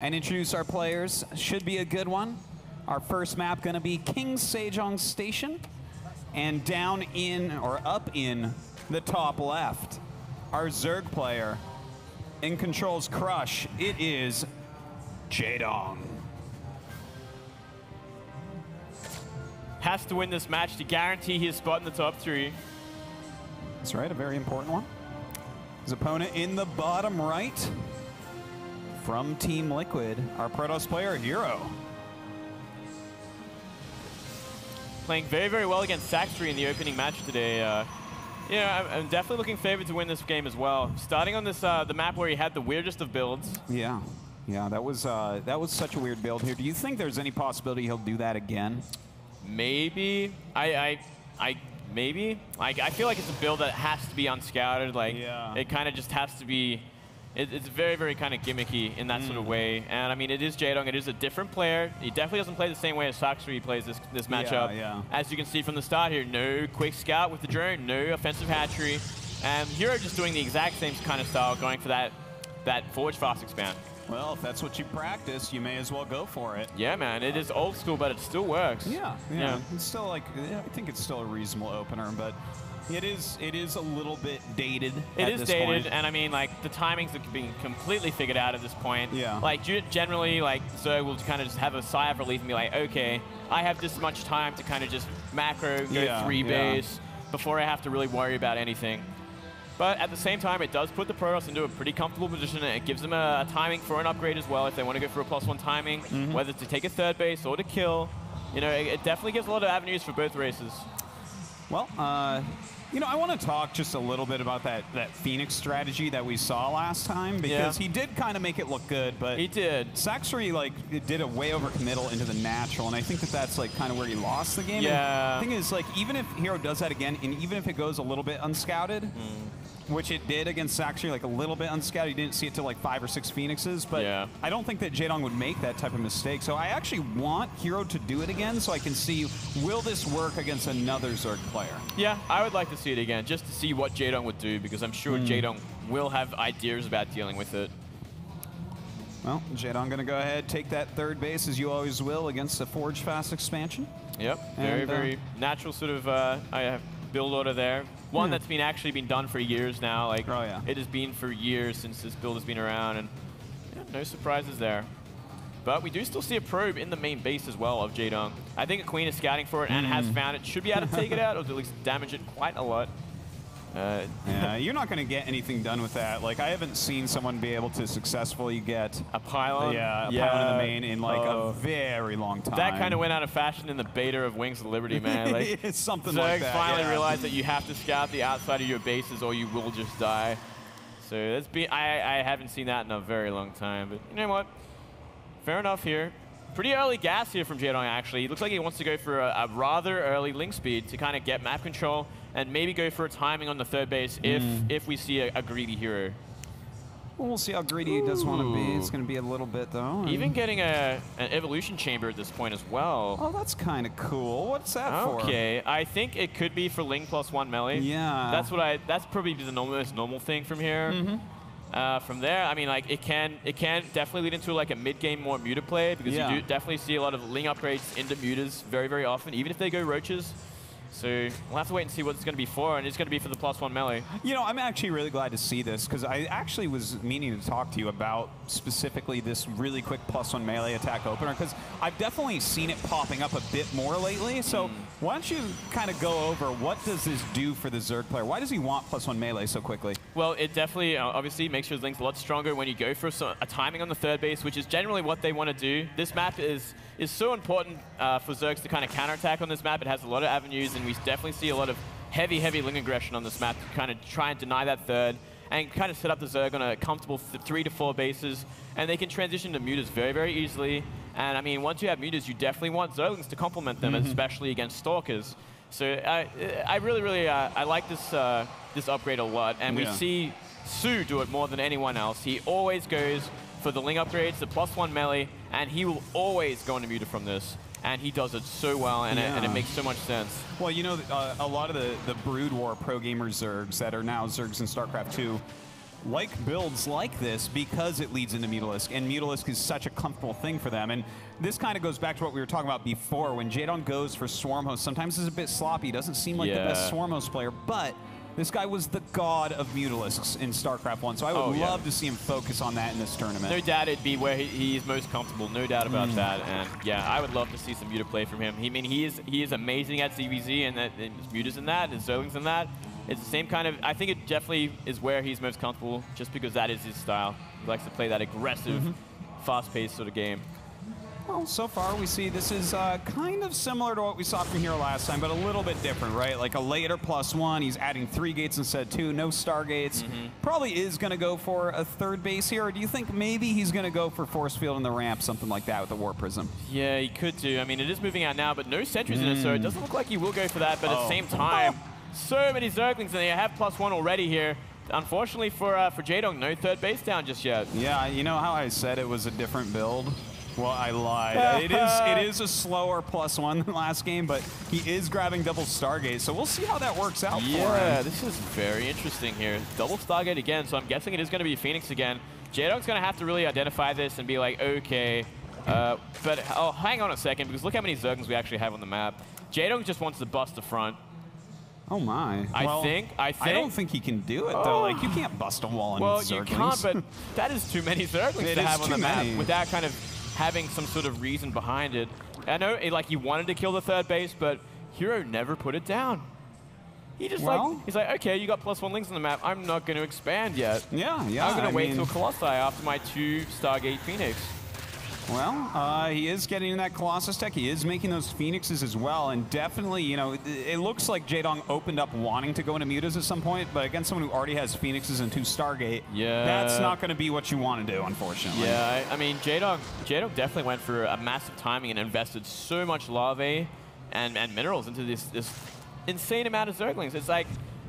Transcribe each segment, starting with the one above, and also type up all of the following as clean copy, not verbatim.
and introduce our players. Should be a good one. Our first map going to be King's Jaedong Station, and down in, or up in, the top left, our Zerg player in controls Crush. It is Jaedong. Has to win this match to guarantee his spot in the top 3. That's right, a very important one. His opponent in the bottom right, from Team Liquid, our Protoss player, HerO. Playing very, very well against Saxtree in the opening match today. I'm definitely looking favored to win this game as well. Starting on this the map where he had the weirdest of builds. Yeah, that was such a weird build here. Do you think there's any possibility he'll do that again? Maybe. Maybe. I feel like it's a build that has to be unscouted. Like, it kind of just has to be. It's very, very kind of gimmicky in that sort of way. And I mean, it is Jaedong. It is a different player. He definitely doesn't play the same way as Saxtree plays this matchup. As you can see from the start here, no quick scout with the drone, no offensive hatchery. And HerO just doing the exact same kind of style, going for that forge fast expand. Well, if that's what you practice, you may as well go for it. Yeah, man. It is old school, but it still works. Yeah. It's still like, I think it's still a reasonable opener, but it is a little bit dated. It is dated, and I mean, like, the timings have been completely figured out at this point. Yeah. Like, generally, like, Zerg will kind of just have a sigh of relief and be like, okay, I have this much time to kind of just macro, go 3 base before I have to really worry about anything. But at the same time, it does put the Protoss into a pretty comfortable position, and it gives them a timing for an upgrade as well if they want to go for a +1 timing, whether to take a 3rd base or to kill. You know, it definitely gives a lot of avenues for both races. Well, you know, I want to talk just a little bit about that Phoenix strategy that we saw last time, because he did kind of make it look good, but he did. Saxtree, like, it did a way over committal into the natural, and I think that's like kind of where he lost the game. Yeah. And the thing is, like, even if HerO does that again, and even if it goes a little bit unscouted, which it did against Saxtree, like a little bit unscouted. You didn't see it till like 5 or 6 Phoenixes, but I don't think that Jaedong would make that type of mistake. So I actually want HerO to do it again so I can see, will this work against another Zerg player? Yeah, I would like to see it again, just to see what Jaedong would do, because I'm sure Jaedong will have ideas about dealing with it. Well, Jaedong going to go ahead, take that 3rd base, as you always will, against a Forge Fast expansion. Yep, very natural sort of build order there. One that's actually been done for years now. Like, it has been for years since this build has been around, and no surprises there. But we do still see a probe in the main base as well of Jaedong. I think a Queen is scouting for it and has found it. Should be able to take it out, or at least damage it quite a lot. Yeah, you're not going to get anything done with that. Like, I haven't seen someone be able to successfully get a pylon. A pylon in the main in like a very long time. That kind of went out of fashion in the beta of Wings of Liberty, man. Like, it's something Zerg like that. finally realized that you have to scout the outside of your bases, or you will just die. So I haven't seen that in a very long time. But you know what? Fair enough here. Pretty early gas here from Jaedong, actually. It looks like he wants to go for a rather early link speed to kind of get map control and maybe go for a timing on the 3rd base if we see a greedy HerO. Well, we'll see how greedy he does want to be. It's going to be a little bit, though. Even getting an evolution chamber at this point as well. Oh, that's kind of cool. What's that for? Okay, I think it could be for Ling +1 melee. Yeah. That's probably the most normal thing from here. From there, I mean, like, it can definitely lead into like a mid-game more muta play, because you do definitely see a lot of Ling upgrades into mutas very, very often, even if they go roaches. So we'll have to wait and see what it's going to be for, and it's going to be for the +1 melee. You know, I'm actually really glad to see this, because I actually was meaning to talk to you about specifically this really quick +1 melee attack opener, because I've definitely seen it popping up a bit more lately. So why don't you kind of go over what does this do for the Zerg player? Why does he want +1 melee so quickly? Well, it definitely obviously makes your Lings a lot stronger when you go for a timing on the 3rd base, which is generally what they want to do. This map is so important for Zergs to kind of counterattack on this map. It has a lot of avenues, and we definitely see a lot of heavy Ling aggression on this map to kind of try and deny that 3rd and kind of set up the Zerg on a comfortable 3 to 4 bases, and they can transition to mutas very, very easily. And I mean, once you have mutas, you definitely want Zerglings to complement them, especially against Stalkers. So I really I like this upgrade a lot, and we see Su do it more than anyone else. He always goes for the Ling upgrades, the +1 melee, and he will always go into muta from this. And he does it so well, and it makes so much sense. Well, you know, a lot of the Brood War pro gamer Zergs that are now Zergs in StarCraft 2, like builds like this because it leads into Mutalisk, and Mutalisk is such a comfortable thing for them. And this kind of goes back to what we were talking about before. When Jaedong goes for Swarm Host, sometimes it's a bit sloppy. He doesn't seem like the best Swarm Host player, but this guy was the god of Mutalisks in StarCraft 1, so I would love to see him focus on that in this tournament. No doubt it'd be where he's most comfortable, no doubt about that. And yeah, I would love to see some Muta play from him. He is amazing at ZVZ, and his Mutas in that, his Zerglings in that. It's the same kind of, I think it definitely is where he's most comfortable, just because that is his style. He likes to play that aggressive, fast-paced sort of game. Well, so far we see this is kind of similar to what we saw from HerO last time, but a little bit different, right? Like a later +1, he's adding 3 gates instead of 2, no Stargates. Probably is going to go for a third base here, or do you think maybe he's going to go for Force Field in the ramp, something like that with the Warp Prism? Yeah, he could do. I mean, it is moving out now, but no sentries in it, so it doesn't look like he will go for that, but at the same time, so many Zerglings, and they have +1 already here. Unfortunately for Jaedong, no third base down just yet. Yeah, you know how I said it was a different build? Well, I lied. it is a slower +1 than last game, but he is grabbing double Stargate, so we'll see how that works out for him. Yeah, this is very interesting here. Double Stargate again, so I'm guessing it is going to be Phoenix again. Jaedong's going to have to really identify this and be like, okay, but hang on a second, because look how many Zerglings we actually have on the map. Jaedong just wants to bust the front. Oh my! I think. I don't think he can do it though. Like you can't bust a wall on Zerglings. Well, you can't, but that is too many Zerglings to have on the map without kind of having some sort of reason behind it. I know, like he wanted to kill the third base, but HerO never put it down. He just he's like, okay, you got +1 links on the map. I'm not going to expand yet. Yeah. I'm going to wait till Colossi after my 2 Stargate Phoenix. Well, he is getting in that Colossus tech. He is making those Phoenixes as well, and definitely, you know, it looks like Jaedong opened up wanting to go into Mutas at some point, but against someone who already has Phoenixes and 2 Stargate, that's not going to be what you want to do, unfortunately. Yeah, I mean, Jaedong definitely went for a massive timing and invested so much larvae and minerals into this insane amount of Zerglings. It's like,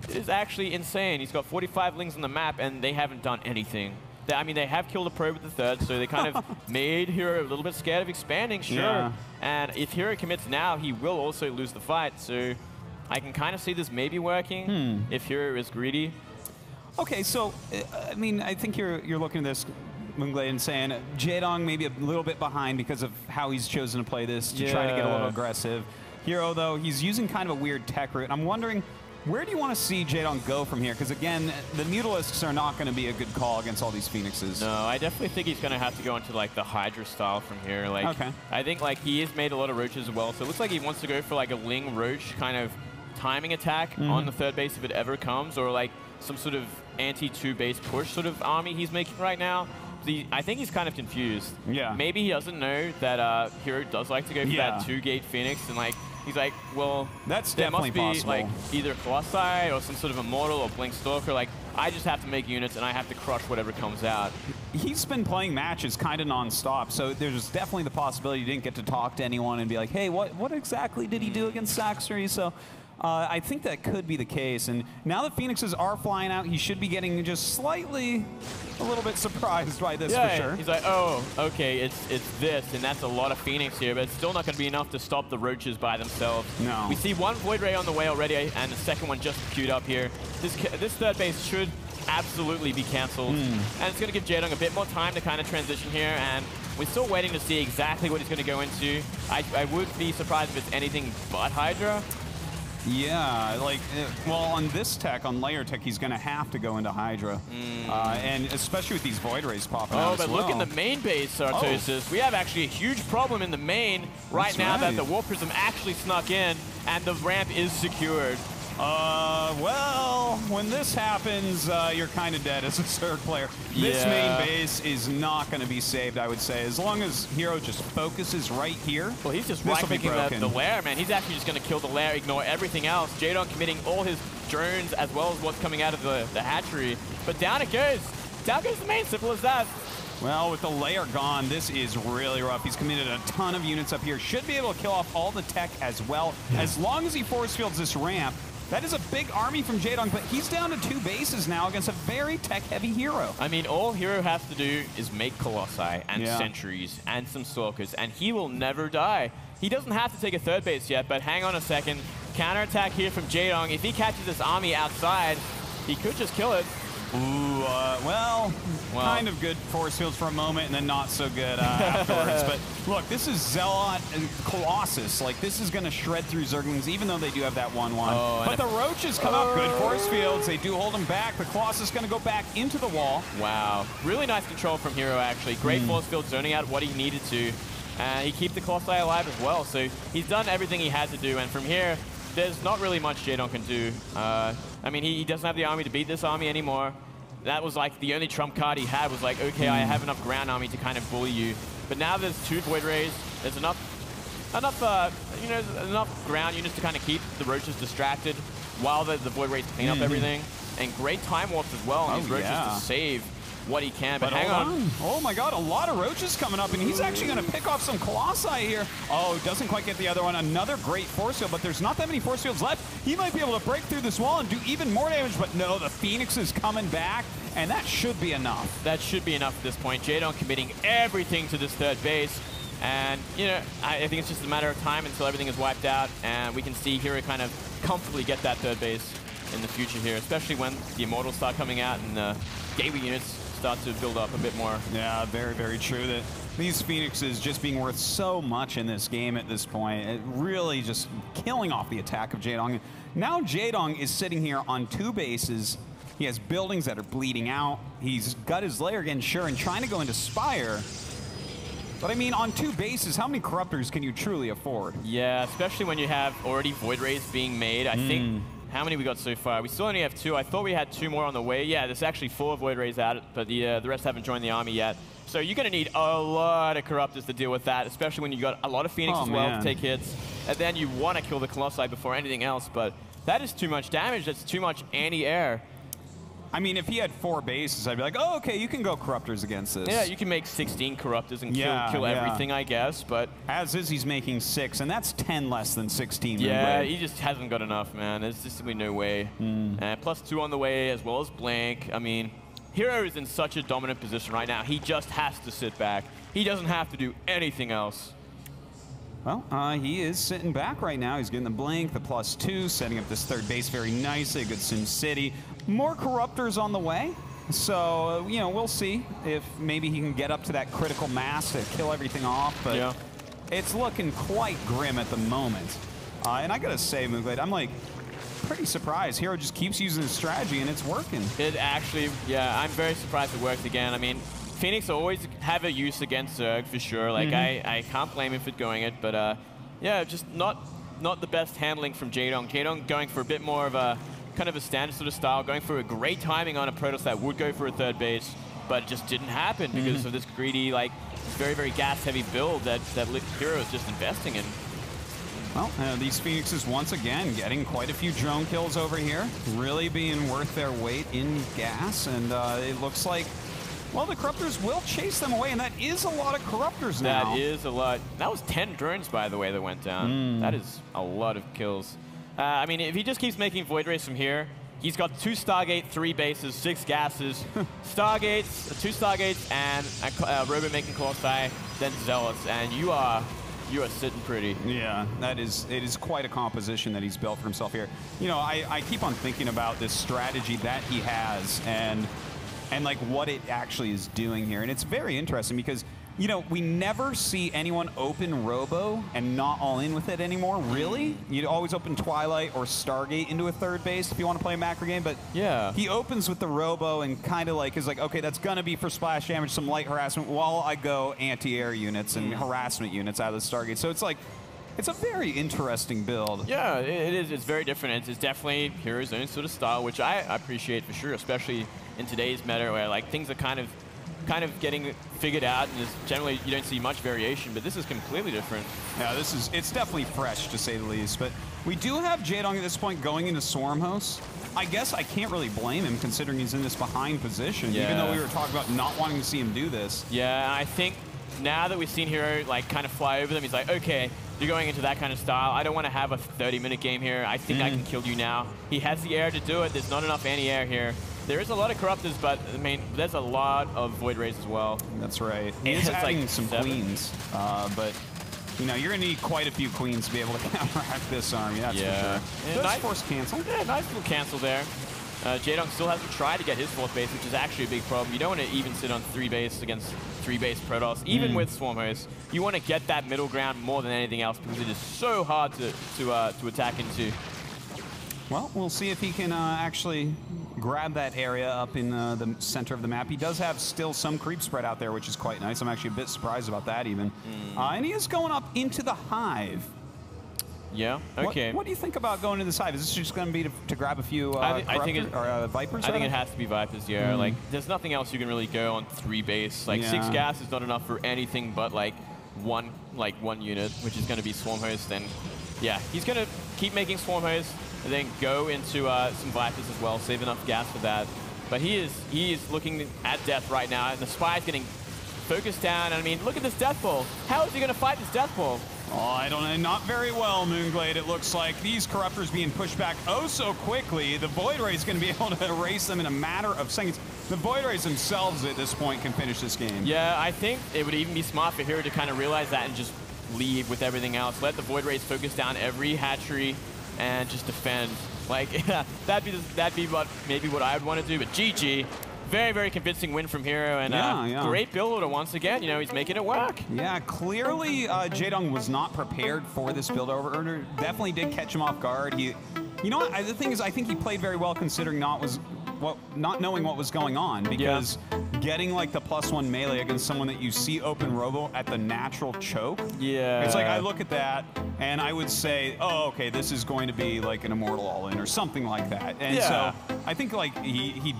it is actually insane. He's got 45 lings on the map, and they haven't done anything. I mean, they have killed a probe with the third, so they kind of made HerO a little bit scared of expanding, sure. Yeah. And if HerO commits now, he will also lose the fight. So I can kind of see this maybe working if HerO is greedy. Okay, so, I mean, I think you're looking at this, Moonglade, and saying Jaedong maybe a little bit behind because of how he's chosen to play this to try to get a little aggressive. HerO, though, he's using kind of a weird tech route. I'm wondering, where do you want to see Jaedong go from here? Because again, the Mutalisks are not going to be a good call against all these Phoenixes. No, I definitely think he's going to have to go into like the Hydra style from here. Like, I think like he has made a lot of roaches as well, so it looks like he wants to go for like a Ling Roach kind of timing attack on the third base if it ever comes, or like some sort of anti-2 base push sort of army he's making right now. I think he's kind of confused. Yeah. Maybe he doesn't know that HerO does like to go for that 2-gate Phoenix, and like he's like, well, that's there definitely must be possible. Like either Colossi or some sort of Immortal or Blink Stalker. Like I just have to make units and I have to crush whatever comes out. He's been playing matches kind of non-stop, so there's definitely the possibility he didn't get to talk to anyone and be like, hey, what exactly did he do against Saxtery? So I think that could be the case. And now that Phoenixes are flying out, he should be getting just slightly a little bit surprised by this for sure. He's like, oh, okay, it's this, and that's a lot of Phoenix here, but it's still not going to be enough to stop the roaches by themselves. No. We see one Void Ray on the way already, and the second one just queued up here. This third base should absolutely be cancelled, and it's going to give Jaedong a bit more time to kind of transition here, and we're still waiting to see exactly what he's going to go into. I would be surprised if it's anything but Hydra. Yeah, like, well, on this tech, on layer tech, he's going to have to go into Hydra. And especially with these Void Rays popping out but look in the main base, Artosis. We have actually a huge problem in the main right now that the Warp Prism actually snuck in, and the ramp is secured. Well, when this happens, you're kind of dead as a third player. This main base is not going to be saved, I would say. As long as HerO just focuses right here. Well, he's just right-clicking the lair, man. He's actually just going to kill the lair, ignore everything else. Jaedong committing all his drones as well as what's coming out of the hatchery. But down it goes. Down goes the main, simple as that. Well, with the layer gone, this is really rough. He's committed a ton of units up here. Should be able to kill off all the tech as well. As long as he force fields this ramp. That is a big army from Jaedong, but he's down to 2 bases now against a very tech-heavy HerO. I mean, all HerO has to do is make Colossi and Sentries and some Stalkers, and he will never die. He doesn't have to take a third base yet, but hang on a second. Counterattack here from Jaedong. If he catches this army outside, he could just kill it. Ooh, well, kind of good force fields for a moment and then not so good afterwards. But look, this is Zealot and Colossus. Like, this is going to shred through Zerglings, even though they do have that 1-1. But the Roaches come out, good force fields. They do hold them back. The Colossus is going to go back into the wall. Wow. Really nice control from HerO, actually. Great force field, zoning out what he needed to. And he kept the Colossi alive as well. So he's done everything he had to do. And from here, there's not really much Jaedong can do. I mean, he doesn't have the army to beat this army anymore. That was like the only trump card he had was like, okay, I have enough ground army to kind of bully you. But now there's 2 Void Rays. There's enough ground units to kind of keep the Roaches distracted while the Void Rays clean up everything. And great time warps as well on these Roaches to save what he can. But hang on. Oh my god, a lot of Roaches coming up, and he's actually going to pick off some Colossi here. Oh, doesn't quite get the other one. Another great force field, but there's not that many force fields left. He might be able to break through this wall and do even more damage, but no, the Phoenix is coming back, and that should be enough. That should be enough at this point. Jaedong committing everything to this 3rd base. And, you know, I think it's just a matter of time until everything is wiped out, and we can see HerO kind of comfortably get that 3rd base in the future here, especially when the Immortals start coming out and the gateway units start to build up a bit more. Yeah, very, very true. That these Phoenixes just being worth so much in this game at this point, it really just killing off the attack of Jaedong. Now Jaedong is sitting here on 2 bases. He has buildings that are bleeding out. He's got his lair again, sure, and trying to go into Spire. But I mean, on 2 bases, how many Corruptors can you truly afford? Yeah, especially when you have already Void Rays being made. I think, how many we got so far? We still only have 2. I thought we had 2 more on the way. Yeah, there's actually 4 Void Rays out, but the rest haven't joined the army yet. So you're going to need a lot of Corruptors to deal with that, especially when you got a lot of Phoenix as well to take hits. And then you want to kill the Colossi before anything else, but that is too much damage. That's too much anti-air. I mean, if he had 4 bases, I'd be like, oh, okay, you can go Corruptors against this. Yeah, you can make 16 Corruptors and kill everything, I guess, but... As is, he's making 6, and that's 10 less than 16. Yeah, he just hasn't got enough, man. There's just simply no way. Plus 2 on the way, as well as Blank. I mean, HerO is in such a dominant position right now. He just has to sit back. He doesn't have to do anything else. Well, he is sitting back right now. He's getting the Blank, the +2, setting up this 3rd base very nicely. A good Sim City. More Corruptors on the way. So, you know, we'll see if maybe he can get up to that critical mass to kill everything off. But it's looking quite grim at the moment. And I got to say, Moonglade, I'm like pretty surprised. HerO just keeps using his strategy, and it's working. It actually, yeah, I'm very surprised it worked again. I mean, Phoenix always have a use against Zerg for sure. Like, I can't blame him for going it, but yeah, just not the best handling from Jaedong. Jaedong going for a bit more of a kind of a standard sort of style, going for a great timing on a Protoss that would go for a 3rd base, but it just didn't happen because of this greedy, like, very, very gas-heavy build that HerO is just investing in. Well, these Phoenixes once again getting quite a few drone kills over here, really being worth their weight in gas, and it looks like, well, the Corruptors will chase them away, and that is a lot of Corruptors now. That is a lot. That was 10 drones, by the way, that went down. That is a lot of kills. I mean, if he just keeps making Void Rays from here, he's got 2 Stargate, 3 bases, 6 gases, Stargates, 2 Stargates, and a Robo making Colossi, then Zealots, and you are sitting pretty. Yeah, it is quite a composition that he's built for himself here. You know, I keep on thinking about this strategy that he has and like what it actually is doing here, and it's very interesting because, you know, we never see anyone open Robo and not all in with it anymore, really. You'd always open Twilight or Stargate into a 3rd base if you want to play a macro game, but yeah, he opens with the Robo and kind of like is like, okay, that's going to be for splash damage, some light harassment, while I go anti-air units and harassment units out of the Stargate. So it's like, it's a very interesting build. Yeah, it is. It's very different. It's definitely HerO's own sort of style, which I appreciate for sure, especially in today's meta where like things are kind of getting figured out, and generally you don't see much variation, but this is completely different. Yeah, it's definitely fresh, to say the least. But we do have Jaedong at this point going into Swarm Host. I guess I can't really blame him considering he's in this behind position, even though we were talking about not wanting to see him do this. Yeah, I think now that we've seen HerO like kind of fly over them, he's like, okay, you're going into that kind of style. I don't want to have a 30-minute game here. I think I can kill you now. He has the air to do it. There's not enough anti-air here. There is a lot of Corruptors, but I mean, there's a lot of Void Rays as well. That's right. He is adding like some Queens, but you know, you're gonna need quite a few Queens to be able to counteract this army. That's for sure. Yeah, nice force cancel. Yeah, nice little cancel there. Jaedong still hasn't tried to get his 4th base, which is actually a big problem. You don't want to even sit on 3 base against 3 base Protoss, even with Swarm Host. You want to get that middle ground more than anything else because it is so hard to attack into. Well, we'll see if he can actually grab that area up in the center of the map. He does have still some creep spread out there, which is quite nice. I'm actually a bit surprised about that even. And he is going up into the Hive. Yeah, okay. What do you think about going to this Hive? Is this just going to be to grab a few I think Vipers? I think it has to be Vipers, yeah. Like, there's nothing else you can really go on 3 base. Like, 6 gas is not enough for anything but, like, one unit, which is going to be Swarm Host. And, yeah, he's going to keep making Swarm Host and then go into some Vipers as well, save enough gas for that. But he is looking at death right now, and the Spy's getting focused down. And, I mean, look at this Death Ball. How is he going to fight this Death Ball? Oh, I don't know. Not very well, Moonglade. It looks like these Corruptors being pushed back oh so quickly. The Void Ray is going to be able to erase them in a matter of seconds. The Void Rays themselves at this point can finish this game. Yeah, I think it would even be smart for HerO to kind of realize that and just leave with everything else. Let the Void Rays focus down every hatchery and just defend. Like, that'd be maybe what I would want to do, but GG. Very, very convincing win from HerO, and great build order once again. You know, he's making it work. Yeah, clearly Jaedong was not prepared for this build order. Definitely did catch him off guard. You know what? The thing is, I think he played very well considering not knowing what was going on, because getting like the +1 melee against someone that you see open robo at the natural choke. Yeah. It's like I look at that and I would say, oh, okay, this is going to be like an Immortal all-in or something like that. And so I think like he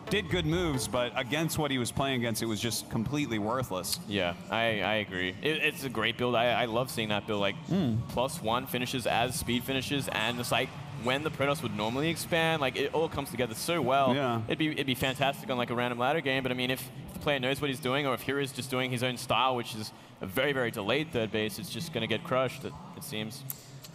did good moves, but against what he was playing against, it was just completely worthless. Yeah, I agree. It's a great build. I love seeing that build. Like, +1 finishes as speed finishes, and it's like when the Protoss would normally expand, like it all comes together so well. Yeah. It'd be fantastic on like a random ladder game, but I mean, if the player knows what he's doing, or if HerO is just doing his own style, which is a very, very delayed 3rd base, it's just going to get crushed, it seems.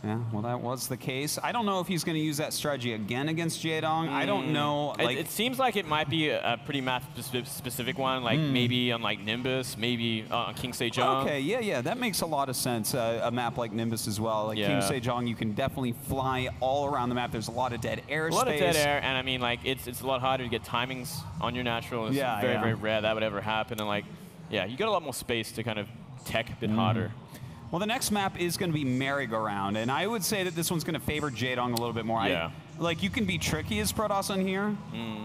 Yeah, well, that was the case. I don't know if he's going to use that strategy again against Jaedong. I don't know. Like, it seems like it might be a pretty map-specific one, like maybe on like Nimbus, maybe on King Jaedong. Okay, yeah, that makes a lot of sense. A map like Nimbus as well. Like King Jaedong, you can definitely fly all around the map. There's a lot of dead air space. A lot of dead air, and I mean, like, it's a lot harder to get timings on your natural. It's very, very rare that would ever happen. And like, yeah, you got a lot more space to kind of tech a bit harder. Well, the next map is going to be Merry-Go-Round, and I would say that this one's going to favor Jaedong a little bit more. Yeah. Like, you can be tricky as Protoss on here.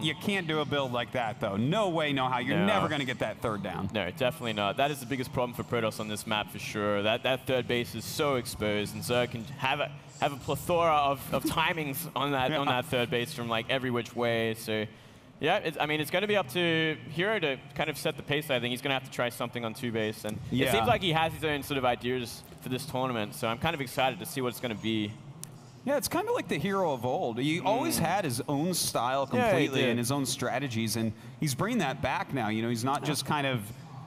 You can't do a build like that, though. No way, no how. You're never going to get that 3rd down. No, definitely not. That is the biggest problem for Protoss on this map for sure. That 3rd base is so exposed, and so it can have a plethora of timings on that 3rd base from like every which way. So. Yeah, I mean, it's going to be up to HerO to kind of set the pace. I think he's going to have to try something on 2 base. And it seems like he has his own sort of ideas for this tournament, so I'm kind of excited to see what it's going to be. Yeah, it's kind of like the HerO of old. He always had his own style completely and his own strategies, and he's bringing that back now. You know, he's not just kind of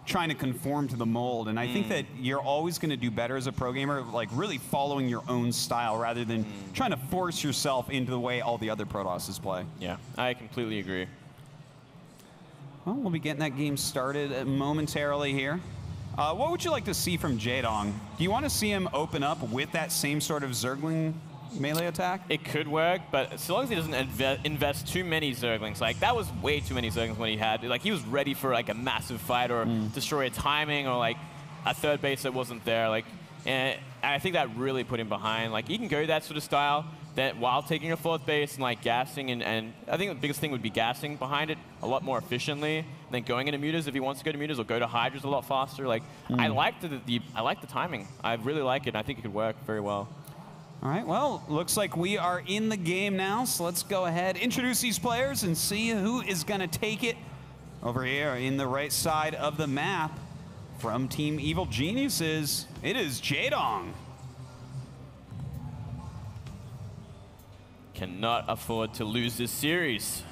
trying to conform to the mold, and I think that you're always going to do better as a pro gamer, like really following your own style rather than trying to force yourself into the way all the other Protosses play. Yeah, I completely agree. Well, we'll be getting that game started momentarily here. What would you like to see from Jaedong? Do you want to see him open up with that same sort of Zergling melee attack? It could work, but so long as he doesn't invest too many Zerglings. Like, that was way too many Zerglings when he had. Like, he was ready for like a massive fight or destroy a timing or like a 3rd base that wasn't there. Like, and I think that really put him behind. Like, he can go that sort of style that while taking a 4th base and like gassing, and I think the biggest thing would be gassing behind it a lot more efficiently than going into mutas if he wants to go to mutas, or go to hydras a lot faster. Like, I like the timing. I really like it. I think it could work very well. All right, well, looks like we are in the game now, so let's go ahead, introduce these players, and see who is going to take it over here in the right side of the map. From Team Evil Geniuses, it is Jaedong. Cannot afford to lose this series.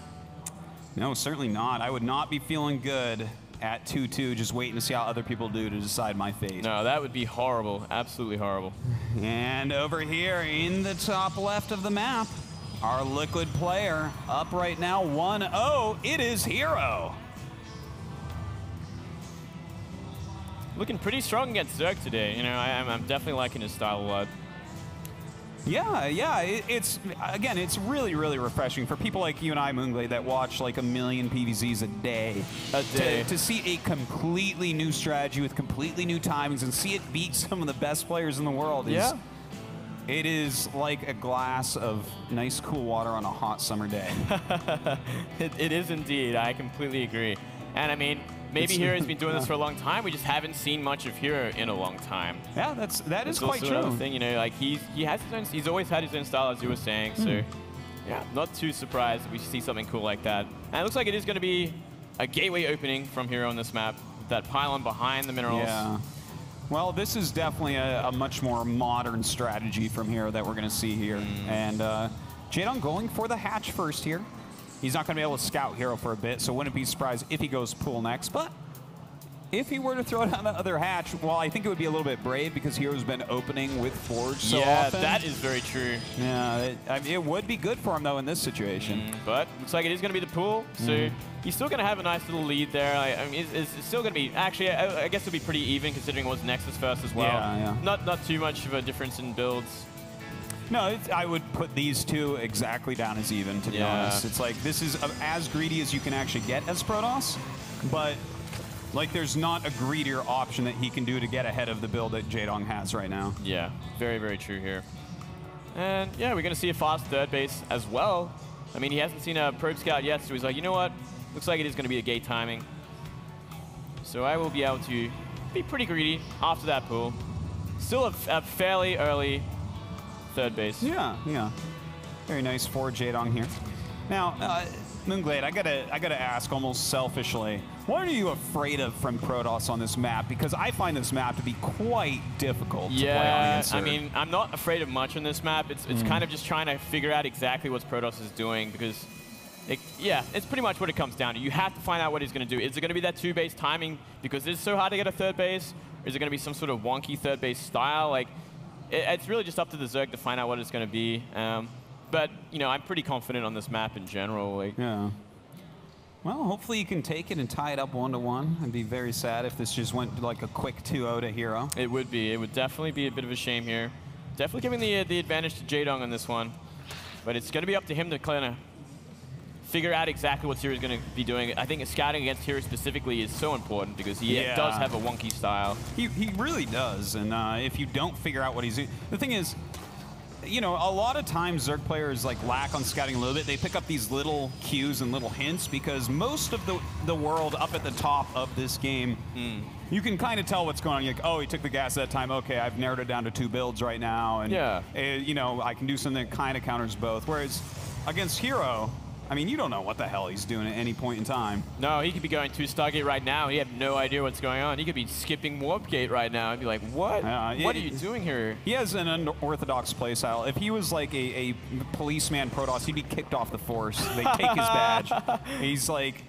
No, certainly not. I would not be feeling good at 2-2, just waiting to see how other people do to decide my fate. No, that would be horrible. Absolutely horrible. And over here in the top left of the map, our Liquid player up right now 1-0. It is HerO. Looking pretty strong against Zerg today. You know, I'm definitely liking his style a lot. Yeah. It's again, it's really, really refreshing for people like you and I, Moonglade, that watch like a million PVZs a day. To see a completely new strategy with completely new timings and see it beat some of the best players in the world. It is like a glass of nice, cool water on a hot summer day. It is indeed. I completely agree. And I mean, maybe HerO's been doing this for a long time. We just haven't seen much of HerO in a long time. Yeah, that is quite true. Another thing, you know, like he has his own. He's always had his own style, as you were saying. So, yeah, not too surprised that we see something cool like that. And it looks like it is going to be a gateway opening from HerO on this map. With that pylon behind the minerals. Yeah. Well, this is definitely a much more modern strategy from HerO that we're going to see here. And Jaedong going for the hatch first here. He's not going to be able to scout HerO for a bit, so wouldn't be surprised if he goes pool next. But if he were to throw down the other hatch, well, I think it would be a little bit brave because HerO's been opening with Forge so often. Yeah, that is very true. Yeah, it would be good for him, though, in this situation. But looks like it is going to be the pool, so he's still going to have a nice little lead there. I mean, it's still going to be, actually, I guess it'll be pretty even considering it was Nexus first as well. Yeah. Not too much of a difference in builds. No, I would put these two exactly down as even, to be honest. It's like, this is as greedy as you can actually get as Protoss, but like there's not a greedier option that he can do to get ahead of the build that Jaedong has right now. Yeah, very, very true here. And yeah, we're going to see a fast third base as well. I mean, he hasn't seen a probe scout yet, so he's like, you know what? Looks like it is going to be a gate timing. So I will be able to be pretty greedy after that pool. Still a fairly early third base. Yeah. Very nice for Jaedong here. Now, Moonglade, I gotta ask almost selfishly, what are you afraid of from Protoss on this map? Because I find this map to be quite difficult to play on against. I mean, I'm not afraid of much on this map. It's kind of just trying to figure out exactly what Protoss is doing because, it's pretty much what it comes down to. You have to find out what he's going to do. Is it going to be that two-base timing because it's so hard to get a third base? Or is it going to be some sort of wonky third base style? Like, it's really just up to the Zerg to find out what it's going to be. But, you know, I'm pretty confident on this map in general. Like, yeah. Well, hopefully you can take it and tie it up 1-1. I'd be very sad if this just went like a quick 2-0 to HerO. It would be. It would definitely be a bit of a shame here. Definitely giving the advantage to Jaedong on this one. But it's going to be up to him to kind of figure out exactly what HerO's going to be doing. I think scouting against HerO specifically is so important because he does have a wonky style. He really does. And if you don't figure out what he's doing, the thing is, you know, a lot of times Zerg players like lack on scouting a little bit. They pick up these little cues and little hints because most of the world up at the top of this game, you can kind of tell what's going on. You're like, oh, he took the gas that time. Okay, I've narrowed it down to 2 builds right now. And, you know, I can do something that kind of counters both. Whereas against HerO, I mean, you don't know what the hell he's doing at any point in time. No, he could be going to Stargate right now. He had no idea what's going on. He could be skipping Warp Gate right now and be like, what? What are you doing here? He has an unorthodox playstyle. If he was like a policeman Protoss, he'd be kicked off the force. They take his badge. He's like,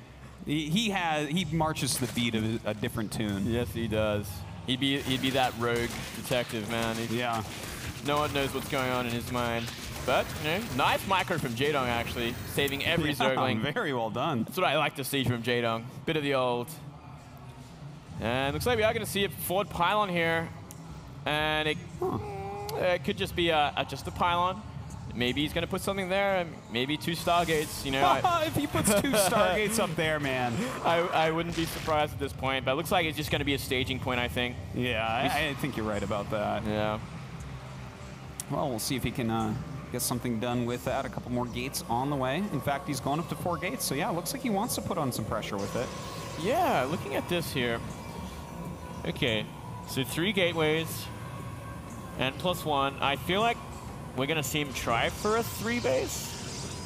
he marches to the beat of a different tune. Yes, he does. He'd be that rogue detective, man. No one knows what's going on in his mind. But, you know, nice micro from Jaedong, actually, saving every Zergling. Very well done. That's what I like to see from Jaedong. Bit of the old. And looks like we are going to see a forward pylon here. And it could just be just a pylon. Maybe he's going to put something there, and maybe 2 Stargates, you know. If he puts 2 Stargates up there, man. I wouldn't be surprised at this point, but it looks like it's just going to be a staging point, I think. Yeah, I think you're right about that. Yeah. Well, we'll see if he can get something done with that. A couple more gates on the way. In fact, he's going up to 4 gates, so yeah, it looks like he wants to put on some pressure with it. Yeah, looking at this here. Okay, so 3 gateways and +1. I feel like we're going to see him try for a 3 base.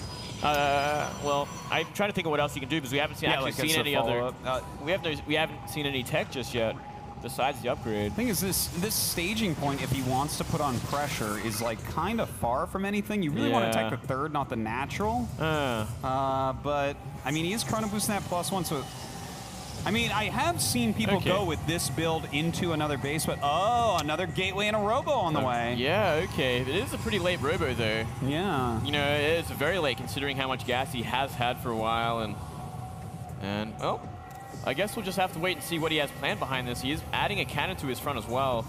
Well, I'm trying to think of what else he can do because we haven't seen any other. We haven't seen any tech just yet. Besides the upgrade. The thing is, this staging point, if he wants to put on pressure, is like kind of far from anything. You really want to attack the 3rd, not the natural. But I mean, he is chrono boosting that +1, so I mean, I have seen people go with this build into another base, but another gateway and a robo on the way. Yeah, okay. It is a pretty late robo though. Yeah. You know, it is very late considering how much gas he has had for a while, and oh. I guess we'll just have to wait and see what he has planned behind this. He is adding a cannon to his front as well.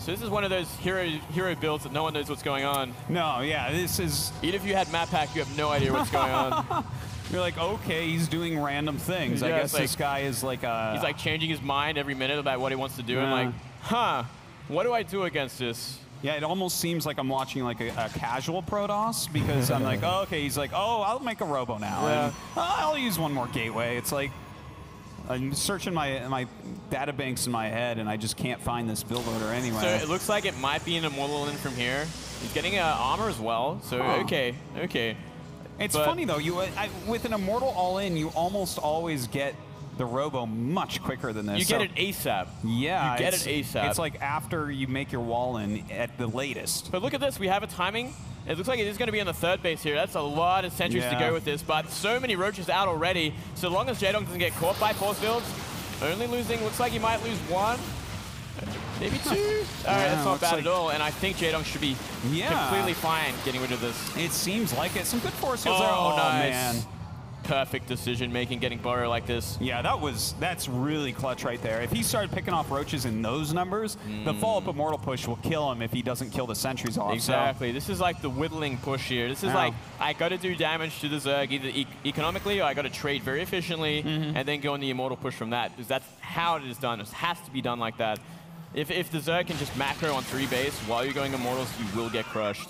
So this is one of those hero builds that no one knows what's going on. No, yeah, this is... Even if you had map pack, you have no idea what's going on. You're like, okay, he's doing random things. Yeah, I guess like, this guy is like a... He's like changing his mind every minute about what he wants to do. Yeah. And like, huh, what do I do against this? Yeah, it almost seems like I'm watching like a casual Protoss because I'm like, oh, okay, he's like, oh, I'll make a Robo now. Yeah. And, I'll use one more gateway. It's like, I'm searching my data banks in my head, and I just can't find this build order anywhere. So it looks like it might be an Immortal in from here. He's getting armor as well, so okay. It's funny, though. With an Immortal all-in, you almost always get the Robo much quicker than this. You get it ASAP. Yeah. You get it ASAP. It's like after you make your wall in at the latest. But look at this. We have a timing. It looks like it is going to be on the third base here. That's a lot of sentries to go with this, but so many roaches out already. So long as Jaedong doesn't get caught by force fields, only losing, looks like he might lose one, maybe two. All right, that's not bad at all, and I think Jaedong should be completely fine getting rid of this. It seems like it. Some good force fields there. Oh, nice. Man. Perfect decision making, getting Burrow like this. Yeah, that's really clutch right there. If he started picking off roaches in those numbers, the follow-up Immortal push will kill him if he doesn't kill the sentries off. Exactly. So. This is like the whittling push here. This is like, I got to do damage to the Zerg either economically or I got to trade very efficiently and then go on the Immortal push from that. Because that's how it is done. It has to be done like that. If the Zerg can just macro on 3 base while you're going Immortals, you will get crushed.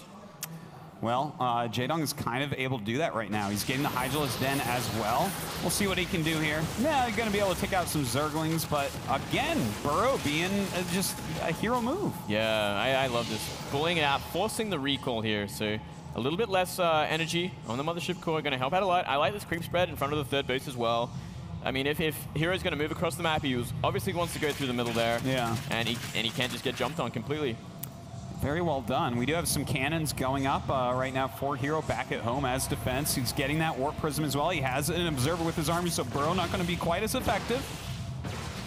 Well, Jaedong is kind of able to do that right now. He's getting the Hydralisk Den as well. We'll see what he can do here. Yeah, he's going to be able to take out some Zerglings, but again, Burrow being just a hero move. Yeah, I love this. Pulling it out, forcing the recall here, so a little bit less energy on the Mothership core, going to help out a lot. I like this creep spread in front of the third base as well. I mean, if HerO's going to move across the map, he obviously wants to go through the middle there. Yeah. And he can't just get jumped on completely. Very well done. We do have some cannons going up right now for HerO back at home as defense. He's getting that Warp Prism as well. He has an Observer with his army, so Burrow not going to be quite as effective.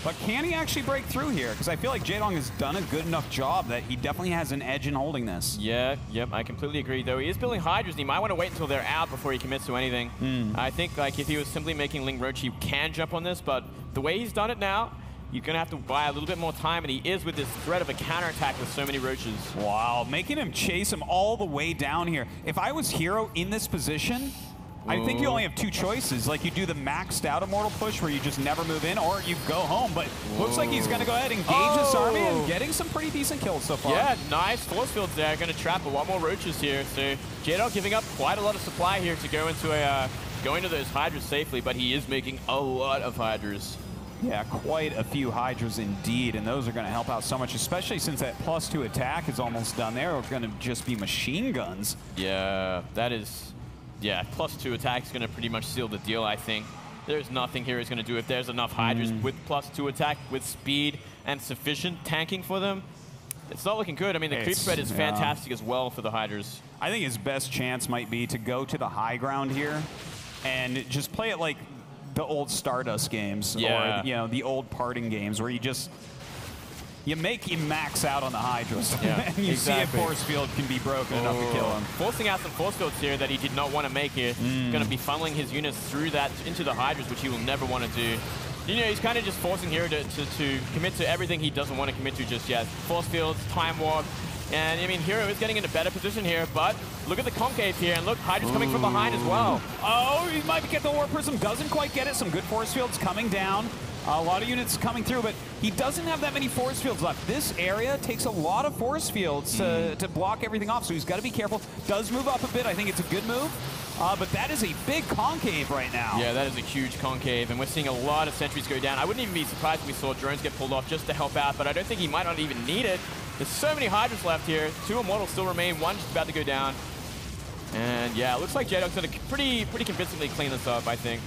But can he actually break through here? Because I feel like Jaedong has done a good enough job that he definitely has an edge in holding this. Yeah, yep, I completely agree. Though he is building Hydras, and he might want to wait until they're out before he commits to anything. I think like if he was simply making Ling Roach, he can jump on this, but the way he's done it now, you're going to have to buy a little bit more time, and he is with this threat of a counterattack with so many roaches. Wow, making him chase him all the way down here. If I was HerO in this position, I think you only have 2 choices. Like, you do the maxed out Immortal push where you just never move in, or you go home. But looks like he's going to go ahead and engage this army and getting some pretty decent kills so far. Yeah, nice force fields there. Going to trap a lot more roaches here. So Jaedong giving up quite a lot of supply here to go into those Hydras safely, but he is making a lot of Hydras. Yeah, quite a few Hydras indeed, and those are going to help out so much, especially since that +2 attack is almost done there. It's going to just be machine guns. Yeah, that is... Yeah, +2 attack is going to pretty much seal the deal, I think. There's nothing HerO is going to do if there's enough Hydras with +2 attack, with speed and sufficient tanking for them. It's not looking good. I mean, the creep spread is fantastic as well for the Hydras. I think his best chance might be to go to the high ground here and just play it like the old Stardust games, or the old parting games, where you make him max out on the Hydras, and you see if force field can be broken enough to kill him. Forcing out some force fields here that he did not want to make here. Going to be funneling his units through that into the Hydras, which he will never want to do. You know, he's kind of just forcing HerO to commit to everything he doesn't want to commit to just yet. Force fields, time warp. And, I mean, HerO is getting in a better position here, but look at the concave here, and look, Hydra's coming from behind as well. Oh, he might get the Warp Prism, doesn't quite get it. Some good force fields coming down. A lot of units coming through, but he doesn't have that many force fields left. This area takes a lot of force fields to block everything off, so he's got to be careful. Does move up a bit. I think it's a good move. But that is a big concave right now. Yeah, that is a huge concave, and we're seeing a lot of sentries go down. I wouldn't even be surprised if we saw drones get pulled off just to help out, but I don't think he might not even need it. There's so many Hydras left here. 2 Immortals still remain. 1 just about to go down. And yeah, it looks like Jaedong's going to pretty convincingly clean this up, I think.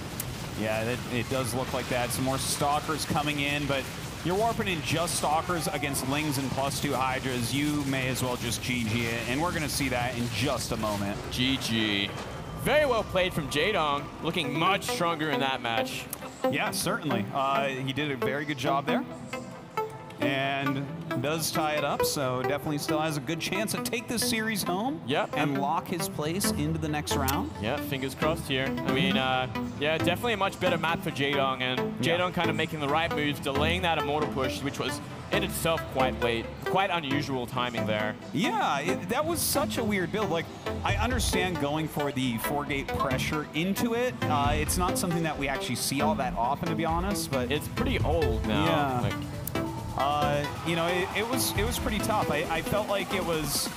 Yeah, it does look like that. Some more Stalkers coming in, but you're warping in just Stalkers against Lings and +2 Hydras. You may as well just GG it, and we're going to see that in just a moment. GG. Very well played from Jaedong, looking much stronger in that match. Yeah, certainly. He did a very good job there. And does tie it up, so definitely still has a good chance to take this series home and lock his place into the next round. Yeah, fingers crossed here. I mean, yeah, definitely a much better map for Jaedong, and Jaedong kind of making the right moves, delaying that Immortal push, which was in itself quite late. Quite unusual timing there. Yeah, that was such a weird build. Like, I understand going for the 4-gate pressure into it. It's not something that we actually see all that often, to be honest, but it's pretty old now. Yeah. Like, you know, it was pretty tough. I felt like it was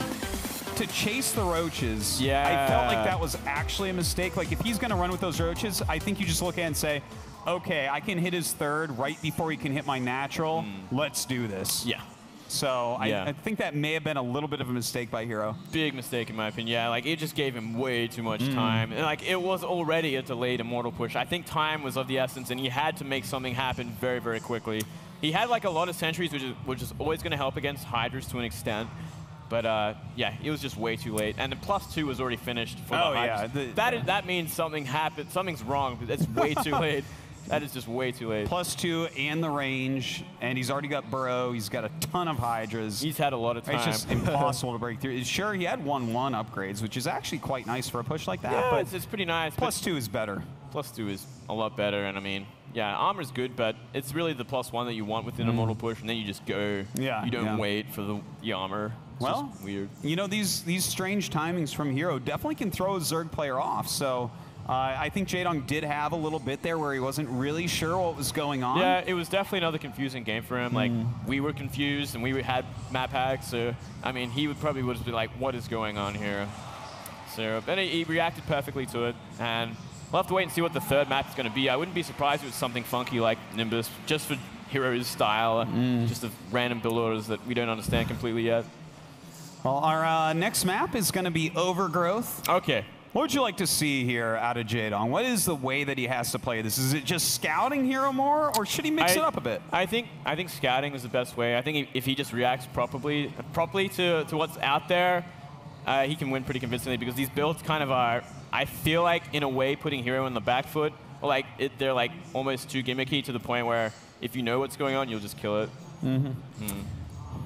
to chase the roaches. Yeah. I felt like that was actually a mistake. Like, if he's going to run with those roaches, I think you just look at it and say, okay, I can hit his third right before he can hit my natural. Let's do this. Yeah. So I think that may have been a little bit of a mistake by HerO. Big mistake in my opinion. Yeah, like it just gave him way too much time. And like it was already a delayed immortal push. I think time was of the essence, and he had to make something happen very, very quickly. He had like a lot of sentries, which is always going to help against Hydras to an extent. But yeah, it was just way too late. And the +2 was already finished for the Hydras. That means something happened. Something's wrong. It's way too late. That is just way too late. +2 and the range, and he's already got burrow. He's got a ton of Hydras. He's had a lot of time. It's just impossible to break through. Sure, he had 1/1 upgrades, which is actually quite nice for a push like that. Yeah, but it's pretty nice. +2 is better. +2 is a lot better, and I mean, yeah, armor's good, but it's really the +1 that you want within a mortal push, and then you just go. Yeah. You don't wait for the armor. It's well, just weird. You know, these strange timings from HerO definitely can throw a Zerg player off. So I think Jaedong did have a little bit there where he wasn't really sure what was going on. Yeah, it was definitely another confusing game for him. Like, we were confused, and we had map hacks, so, I mean, he would probably be like, what is going on here? So, but he reacted perfectly to it, and we'll have to wait and see what the third map is going to be. I wouldn't be surprised if it was something funky like Nimbus, just for HerO's style, just of random build orders that we don't understand completely yet. Well, our next map is going to be Overgrowth. Okay. What would you like to see here out of Jaedong? What is the way that he has to play this? Is it just scouting HerO more, or should he mix it up a bit? I think scouting is the best way. I think if he just reacts properly to what's out there, he can win pretty convincingly, because these builds kind of are, I feel like, in a way, putting HerO in the back foot. Like they're like almost too gimmicky to the point where if you know what's going on, you'll just kill it.